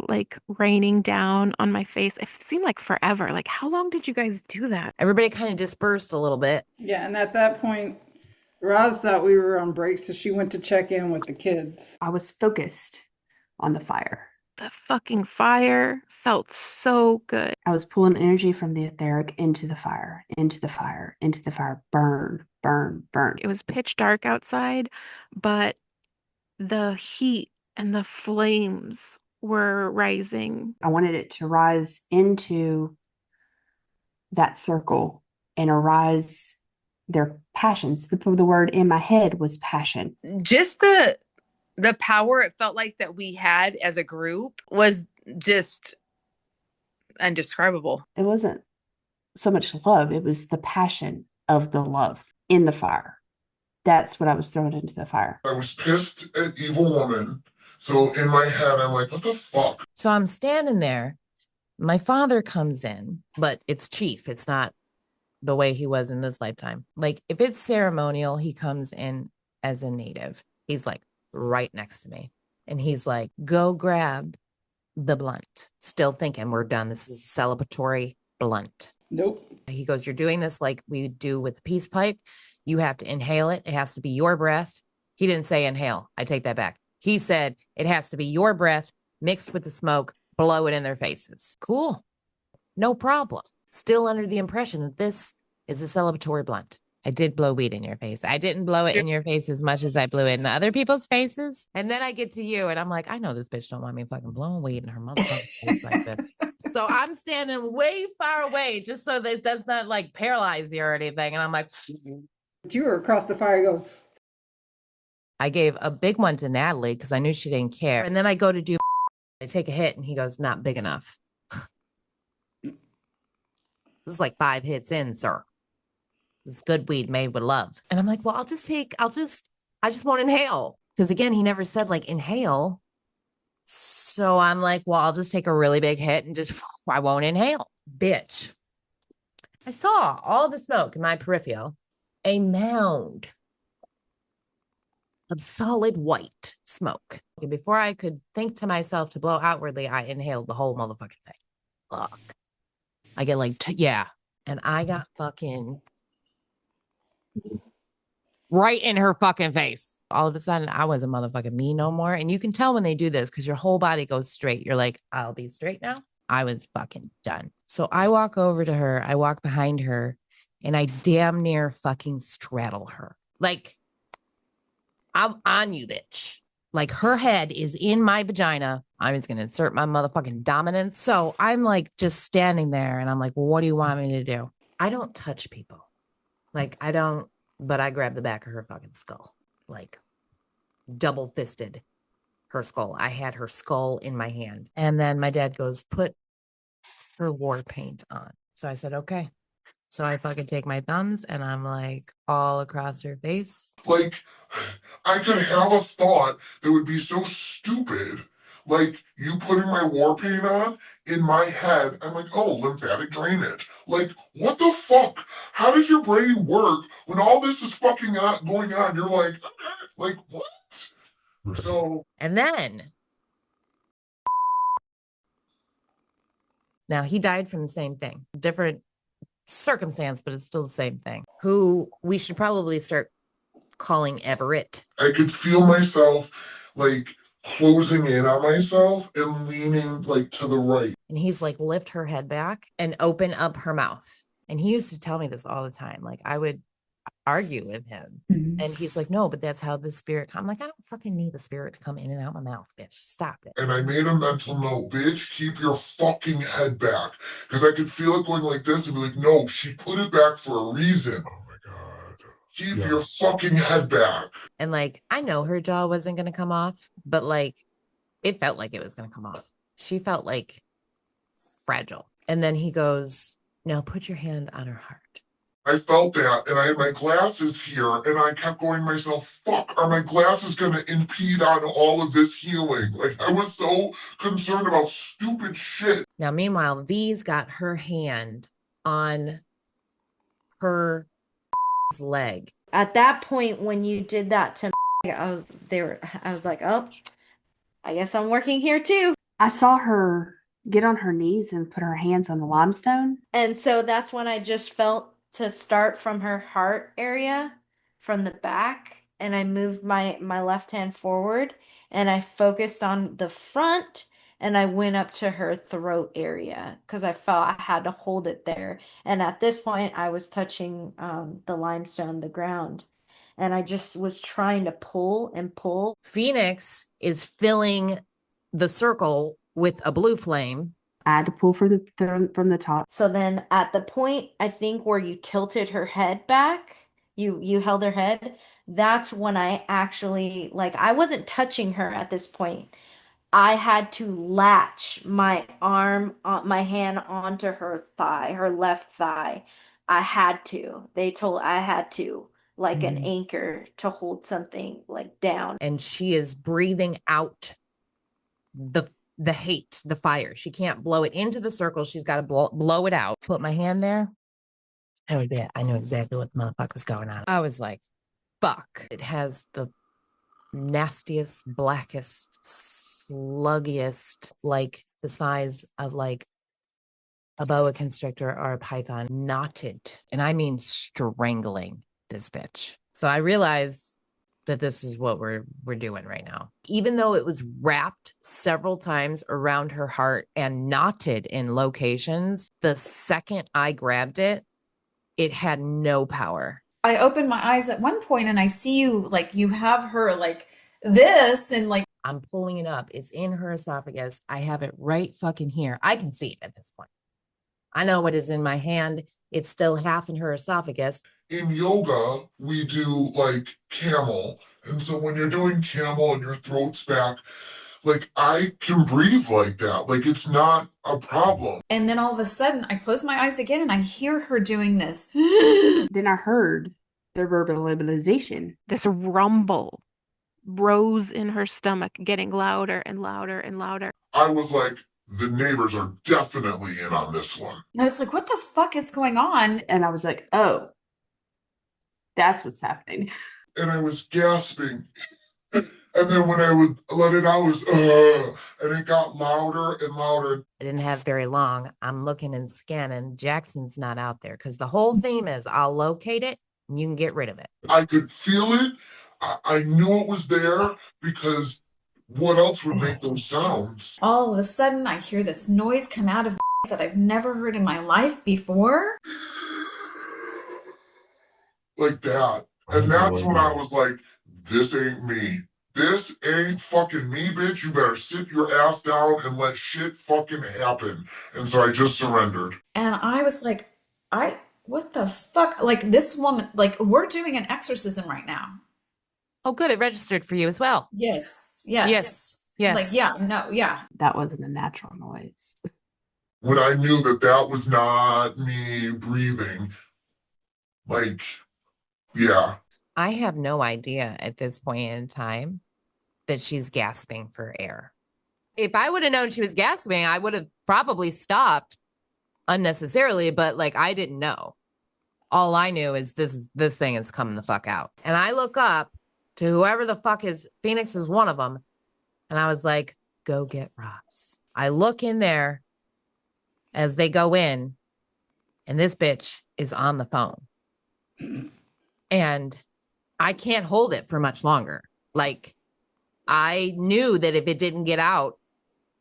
like raining down on my face. It seemed like forever. Like, how long did you guys do that? Everybody kind of dispersed a little bit. Yeah, and at that point, Roz thought we were on break, so she went to check in with the kids. I was focused on the fire. The fucking fire felt so good. I was pulling energy from the etheric into the fire, into the fire, into the fire. Burn, burn, burn. It was pitch dark outside, but the heat and the flames were rising. I wanted it to rise into that circle and arise their passions. The word in my head was passion. Just the power it felt like that we had as a group was just indescribable. It wasn't so much love, it was the passion of the love in the fire. That's what I was throwing into the fire. I was pissed at Evil Woman. So in my head, I'm like, what the fuck? So I'm standing there. My father comes in, but it's chief. It's not the way he was in this lifetime. Like if it's ceremonial, he comes in as a native. He's like right next to me. And he's like, go grab the blunt. Still thinking we're done. This is a celebratory blunt. Nope. He goes, you're doing this like we do with the peace pipe. You have to inhale it. It has to be your breath. He didn't say inhale. I take that back. He said it has to be your breath mixed with the smoke, blow it in their faces. Cool. No problem. Still under the impression that this is a celebratory blunt. I did blow weed in your face. I didn't blow it in your face as much as I blew it in other people's faces. And then I get to you and I'm like, I know this bitch don't want me fucking blowing weed in her motherfucking face like this. So I'm standing way far away just so that it does not like paralyze you or anything. And I'm like, you were across the fire going. I gave a big one to Natalie because I knew she didn't care. And then I go to do, I take a hit and he goes, not big enough. This is like 5 hits in, sir. It's good weed made with love. And I'm like, well, I just won't inhale. Because again, he never said like inhale. So I'm like, well, I'll just take a really big hit and just, I won't inhale. Bitch. I saw all the smoke in my peripheral, a mound of solid white smoke. And before I could think to myself to blow outwardly, I inhaled the whole motherfucking thing. Fuck. I get like, yeah. And I got fucking right in her fucking face. All of a sudden, I wasn't motherfucking me no more. And you can tell when they do this because your whole body goes straight. You're like, I'll be straight now. I was fucking done. So I walk over to her, I walk behind her, and I damn near fucking straddle her. Like, I'm on you, bitch. Like, her head is in my vagina. I was going to insert my motherfucking dominance. So I'm like just standing there and I'm like, well, what do you want me to do? I don't touch people. Like, I don't, but I grabbed the back of her fucking skull, like double fisted her skull. I had her skull in my hand. And then my dad goes, put her war paint on. So I said, okay. So I fucking take my thumbs and I'm like all across her face. Like, I could have a thought that would be so stupid. Like, you putting my war paint on, in my head, I'm like, oh, lymphatic drainage. Like, what the fuck? How does your brain work when all this is fucking going on? You're like, okay, like, what? So. And then, now he died from the same thing, different circumstance, but it's still the same thing. Who we should probably start calling Everett. I could feel myself like closing in on myself and leaning like to the right. And he's like, lift her head back and open up her mouth. And he used to tell me this all the time. Like, I would argue with him. Mm-hmm. And he's like, no, but that's how the spirit comes. I'm like, I don't fucking need the spirit to come in and out my mouth, bitch. Stop it. And I made a mental note, bitch, keep your fucking head back. Because I could feel it going like this and be like, no, she put it back for a reason. Oh my God. Keep your fucking head back. And like, I know her jaw wasn't going to come off, but like, it felt like it was going to come off. She felt like fragile. And then he goes, now put your hand on her heart. I felt that, and I had my glasses here, and I kept going to myself, fuck, are my glasses going to impede on all of this healing? Like, I was so concerned about stupid shit. Now, meanwhile, V's got her hand on her leg. At that point, when you did that to me, I was like, oh, I guess I'm working here too. I saw her get on her knees and put her hands on the limestone. And so that's when I just felt to start from her heart area, from the back, and I moved my left hand forward and I focused on the front and I went up to her throat area because I felt I had to hold it there. And at this point, I was touching the limestone, the ground, and I just was trying to pull and pull. Phoenix is filling the circle with a blue flame. I had to pull from the top. So then at the point, I think where you tilted her head back, you held her head, that's when I actually, like, I wasn't touching her at this point. I had to latch my hand onto her thigh, her left thigh. I had to. I had to, like an anchor to hold something like down. And she is breathing out the hate, the fire. She can't blow it into the circle. She's got to blow it out. Put my hand there. I knew exactly what the motherfucker was going on. I was like, fuck. It has the nastiest, blackest, sluggiest, like the size of like a boa constrictor or a python, knotted. And I mean strangling this bitch. So I realized that this is what we're doing right now. Even though it was wrapped several times around her heart and knotted in locations, the second I grabbed it, it had no power. I opened my eyes at one point and I see you, like, you have her like this and like. I'm pulling it up. It's in her esophagus. I have it right fucking here. I can see it at this point. I know what is in my hand. It's still half in her esophagus. In yoga, we do like camel. And so when you're doing camel and your throat's back, like I can breathe like that. Like it's not a problem. And then all of a sudden I close my eyes again and I hear her doing this. Then I heard the verbalization. This rumble rose in her stomach, getting louder and louder and louder. I was like, the neighbors are definitely in on this one. And I was like, what the fuck is going on? And I was like, oh, that's what's happening. And I was gasping. And then when I would let it out, it was, and it got louder and louder. I didn't have very long. I'm looking and scanning. Jackson's not out there because the whole theme is I'll locate it and you can get rid of it. I could feel it. I knew it was there because what else would make those sounds? All of a sudden, I hear this noise come out of that I've never heard in my life before. Like that. And that's when I was like, this ain't me. This ain't fucking me, bitch. You better sit your ass down and let shit fucking happen. And so I just surrendered. And I was like, what the fuck? Like, this woman, like, we're doing an exorcism right now. Oh, good. It registered for you as well. Yes. Yes. Like, yeah, no, yeah. That wasn't a natural noise. When I knew that that was not me breathing, like, yeah. I have no idea at this point in time that she's gasping for air. If I would have known she was gasping, I would have probably stopped unnecessarily, but like I didn't know. All I knew is this thing is coming the fuck out. And I look up to whoever the fuck is, Phoenix is one of them. And I was like, go get Ross. I look in there as they go in, and this bitch is on the phone. And I can't hold it for much longer. Like, I knew that if it didn't get out,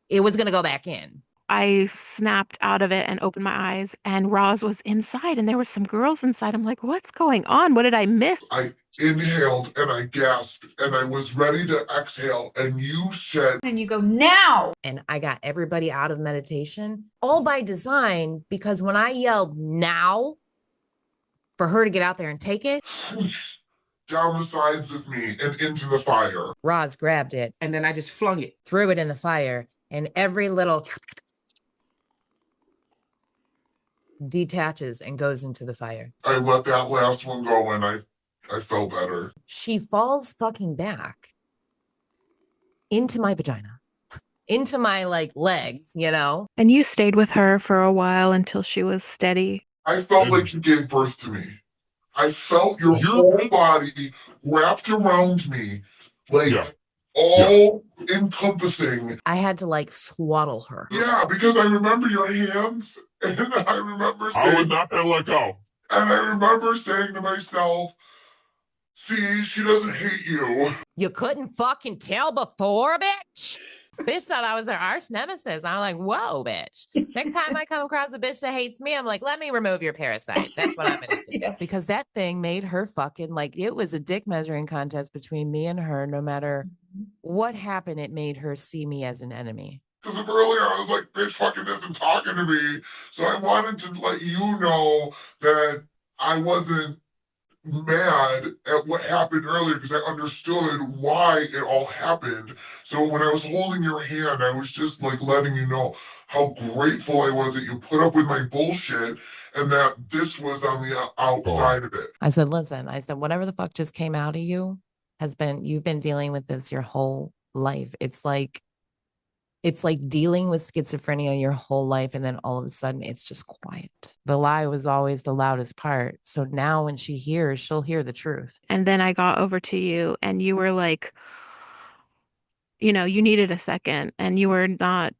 it was going to go back in. I snapped out of it and opened my eyes, and Roz was inside, and there were some girls inside. I'm like, what's going on? What did I miss? I inhaled and I gasped and I was ready to exhale. And you said, And you go, now. And I got everybody out of meditation, all by design, because when I yelled now for her to get out there and take it, down the sides of me and into the fire. Roz grabbed it. And then I just flung it. Threw it in the fire, and every little detaches and goes into the fire. I let that last one go and I felt better. She falls fucking back into my vagina, into my like legs, you know? And you stayed with her for a while until she was steady. I felt like you gave birth to me. I felt your whole body wrapped around me, like all encompassing. I had to like swaddle her. Yeah, because I remember your hands, and I remember saying, I was not gonna let go. And I remember saying to myself, see, she doesn't hate you. You couldn't fucking tell before, bitch? Bitch thought I was her arch nemesis. I'm like, whoa, bitch. Next time I come across a bitch that hates me, I'm like, let me remove your parasite. That's what I'm gonna do. Yeah. Because that thing made her fucking, like, it was a dick measuring contest between me and her. No matter what happened, it made her see me as an enemy. Because earlier I was like, bitch fucking isn't talking to me. So I wanted to let you know that I wasn't mad at what happened earlier because I understood why it all happened. So when I was holding your hand, I was just like letting you know how grateful I was that you put up with my bullshit and that this was on the outside of it. I said, listen, whatever the fuck just came out of you you've been dealing with this your whole life. It's like dealing with schizophrenia your whole life, and then all of a sudden it's just quiet. The lie was always the loudest part. So now when she hears, she'll hear the truth. And then I got over to you, and you were like, you know, you needed a second, and you were not,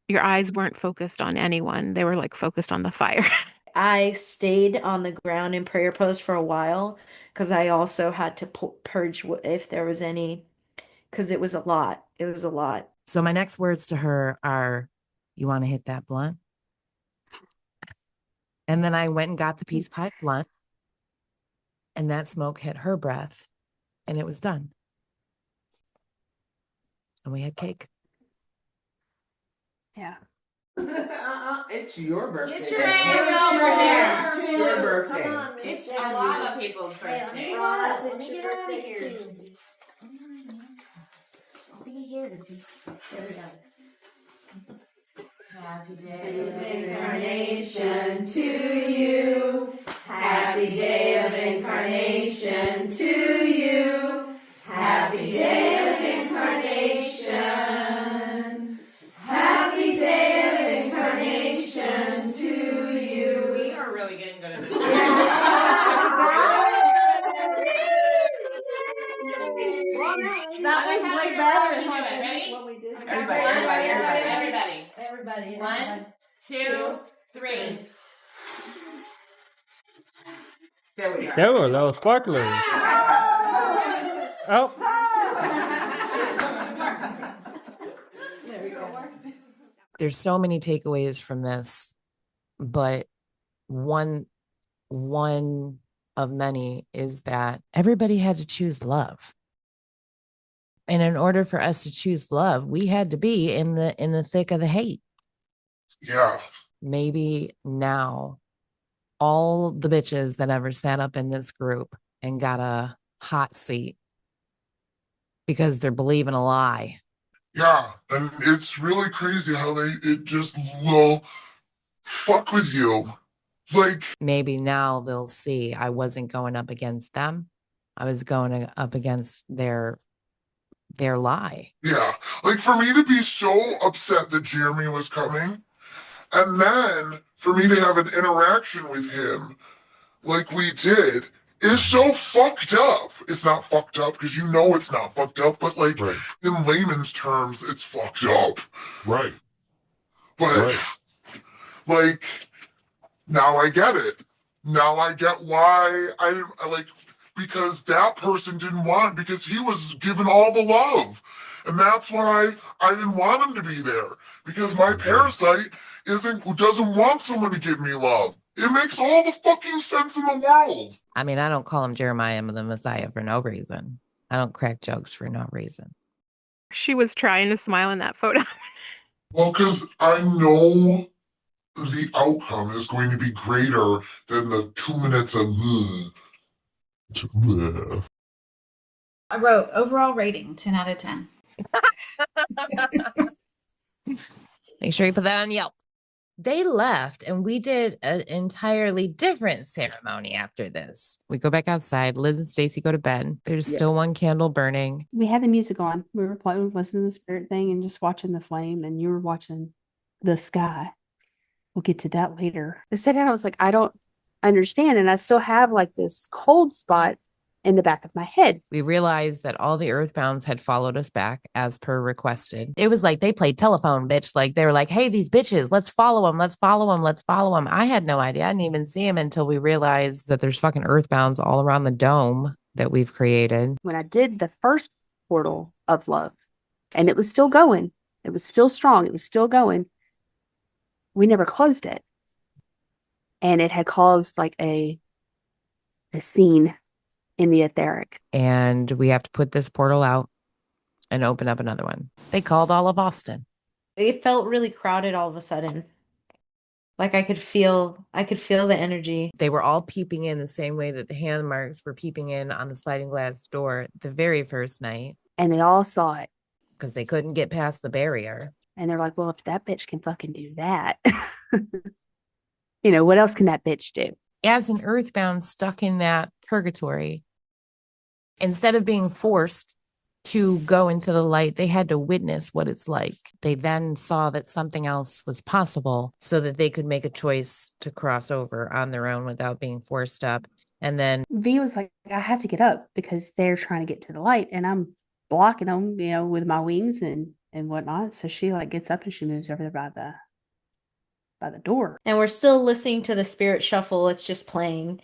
your eyes weren't focused on anyone. They were like focused on the fire. I stayed on the ground in prayer pose for a while because I also had to purge if there was any, because it was a lot. It was a lot. So my next words to her are, you want to hit that blunt? And then I went and got the peace pipe blunt, and that smoke hit her breath, and it was done. And we had cake. Yeah. It's your birthday. It's your birthday. It's your birthday. Come on, Miss It's a Jenny. lot of people's Hey, let birthday. me Roz, let me get out of here. I'll be here to see. There we go. Happy day of Incarnation to you. Happy day of incarnation to you. Happy day of incarnation. Happy day of incarnation to you. We are really getting good at this. That Everybody. 1, 2, 3. There we are. That was all sparkling. Oh. There's so many takeaways from this, but one of many is that everybody had to choose love. And in order for us to choose love, we had to be in the thick of the hate. Yeah. Maybe now all the bitches that ever sat up in this group and got a hot seat because they're believing a lie. Yeah, and it's really crazy how it just will fuck with you. Like, maybe now they'll see I wasn't going up against them. I was going up against their lie. yeah, like for me to be so upset that Jeremy was coming, and then for me to have an interaction with him like we did, is so fucked up. It's not fucked up because you know it's not fucked up, but like in layman's terms, it's fucked up. Right. But like now I get it. Now I get why I like, because that person didn't want, because he was given all the love. And that's why I didn't want him to be there. Because my parasite doesn't want someone to give me love. It makes all the fucking sense in the world. I mean, I don't call him Jeremiah the Messiah for no reason. I don't crack jokes for no reason. She was trying to smile in that photo. Well, because I know the outcome is going to be greater than the 2 minutes of I wrote overall rating 10 out of 10. Make sure you put that on Yelp. They left and we did an entirely different ceremony after this. We go back outside. Liz and Stacy go to bed. There's still one candle burning. We had the music on. We were playing, listening to the spirit thing and just watching the flame, and you were watching the sky. We'll get to that later. I sat down, I was like, I don't understand. And I still have like this cold spot in the back of my head. We realized that all the earthbounds had followed us back as per requested. It was like they played telephone, bitch. Like they were like, hey, these bitches, let's follow them. Let's follow them. Let's follow them. I had no idea. I didn't even see them until we realized that there's fucking earthbounds all around the dome that we've created. When I did the first portal of love, and it was still going, it was still strong, it was still going, we never closed it. And it had caused like a scene in the etheric. And we have to put this portal out and open up another one. They called all of Austin. It felt really crowded all of a sudden. Like I could feel the energy. They were all peeping in the same way that the hand marks were peeping in on the sliding glass door the very first night. And they all saw it. Because they couldn't get past the barrier. And they're like, well, if that bitch can fucking do that, what else can that bitch do? As an earthbound stuck in that purgatory, instead of being forced to go into the light, they had to witness what it's like. They then saw that something else was possible so that they could make a choice to cross over on their own without being forced up. And then V was like, I have to get up because they're trying to get to the light and I'm blocking them, with my wings and whatnot. So she like gets up and she moves over there by the door. And we're still listening to the spirit shuffle. It's just playing.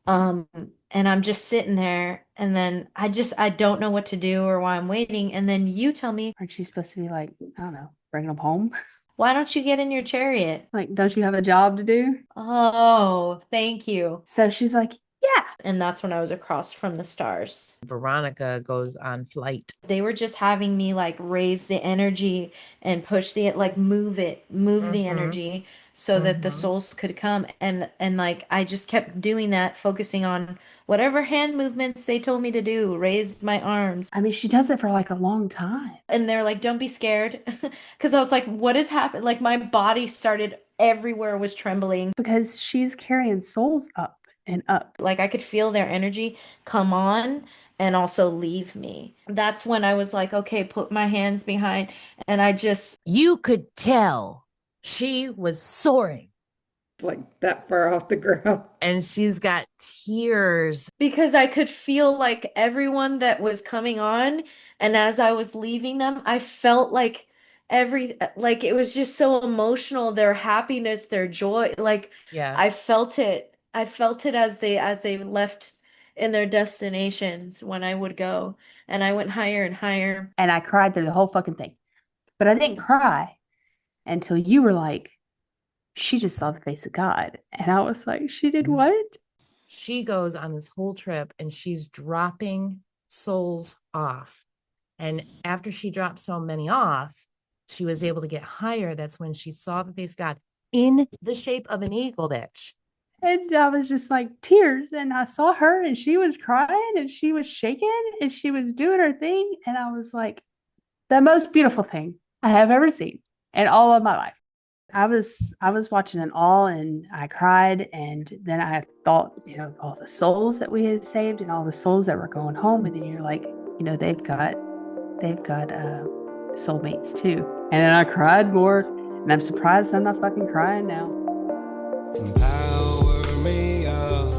And I'm just sitting there, and then I don't know what to do or why I'm waiting. And then you tell me, aren't you supposed to be like, I don't know, bringing them home? Why don't you get in your chariot? Like, don't you have a job to do? Oh, thank you. So she's like, yeah. And that's when I was across from the stars. Veronica goes on flight. They were just having me like raise the energy and push move the energy so that the souls could come. And like, I just kept doing that, focusing on whatever hand movements they told me to do, raise my arms. I mean, she does it for like a long time. And they're like, don't be scared. Cause I was like, what has happened? Like my body started everywhere was trembling. Because she's carrying souls up and up. Like I could feel their energy come on and also leave me. That's when I was like, okay, put my hands behind. And you could tell she was soaring. Like that far off the ground. And she's got tears. Because I could feel like everyone that was coming on. And as I was leaving them, I felt like like it was just so emotional, their happiness, their joy. Like Yeah. I felt it. I felt it as they left in their destinations when I would go. And I went higher and higher. And I cried through the whole fucking thing. But I didn't cry until you were like, she just saw the face of God. And I was like, she did what? She goes on this whole trip and she's dropping souls off. And after she dropped so many off, she was able to get higher. That's when she saw the face of God in the shape of an eagle, bitch. And I was just like tears. And I saw her and she was crying and she was shaking and she was doing her thing. And I was like, the most beautiful thing I have ever seen in all of my life. I was watching it all and I cried, and then I thought, all the souls that we had saved and all the souls that were going home, and then you're like, they've got soulmates too. And then I cried more, and I'm surprised I'm not fucking crying now. Power me up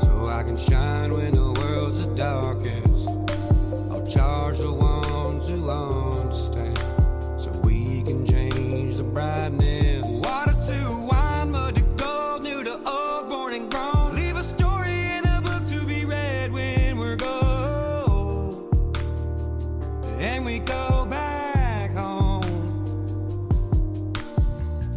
so I can shine when the world's the darkest. I'll charge the ones who understand so we can change the brightness. Water to wine, mud to gold, new to old, born and grown. Leave a story in a book to be read when we're gone. And we go back home.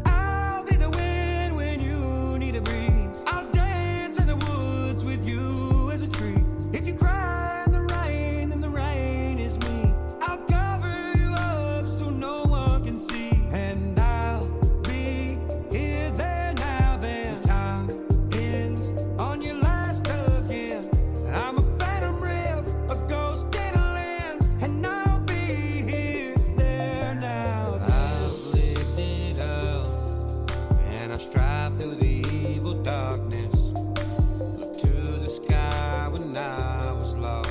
I'll be the wind when you need a breeze. I'll dance in the woods with you as a tree. If you cry in the rain, then the rain is me. I'll cover you up so no one can see. And I'll be here, there, now, then. Time ends on your last again. I'm a phantom riff, a ghost in a lens. And I'll be here, there, now, then. I've lived it out, and I strive through the evil darkness. Look to the sky when I was lost.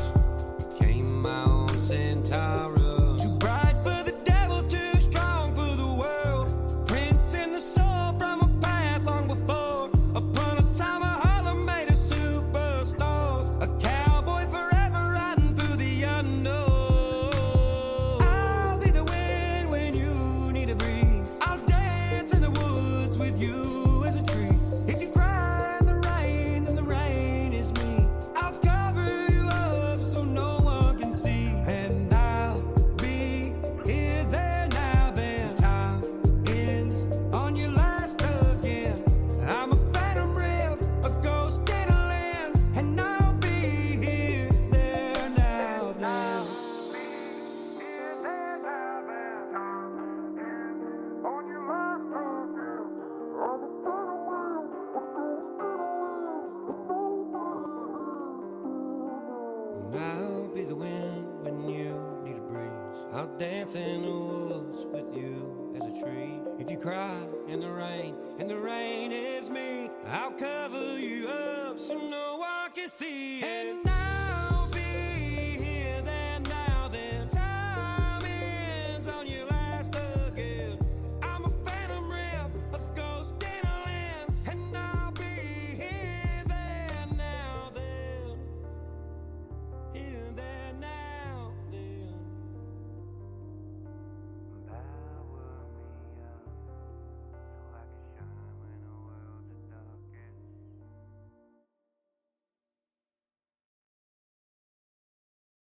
Became my own Centaurus. Too bright for the devil, too strong for the world. Prince in the soul from a path long before. Upon a time a Harlem made a superstar. A cowboy forever riding through the unknown. I'll be the wind when you need a breeze. I'll dance in the woods with you as a tree. If you cry in the rain, then the rain is me. I'll cover you up so no one can see. And I'll be here, there, now, then. Time ends on your last again. I'm a phantom riff, a ghost in a lens. And I'll be here, there, now, then. I'll be the wind when you need a breeze. I'll dance in the woods with you as a tree. If you cry in the rain, and the rain is me, I'll cover you up so no one can see. And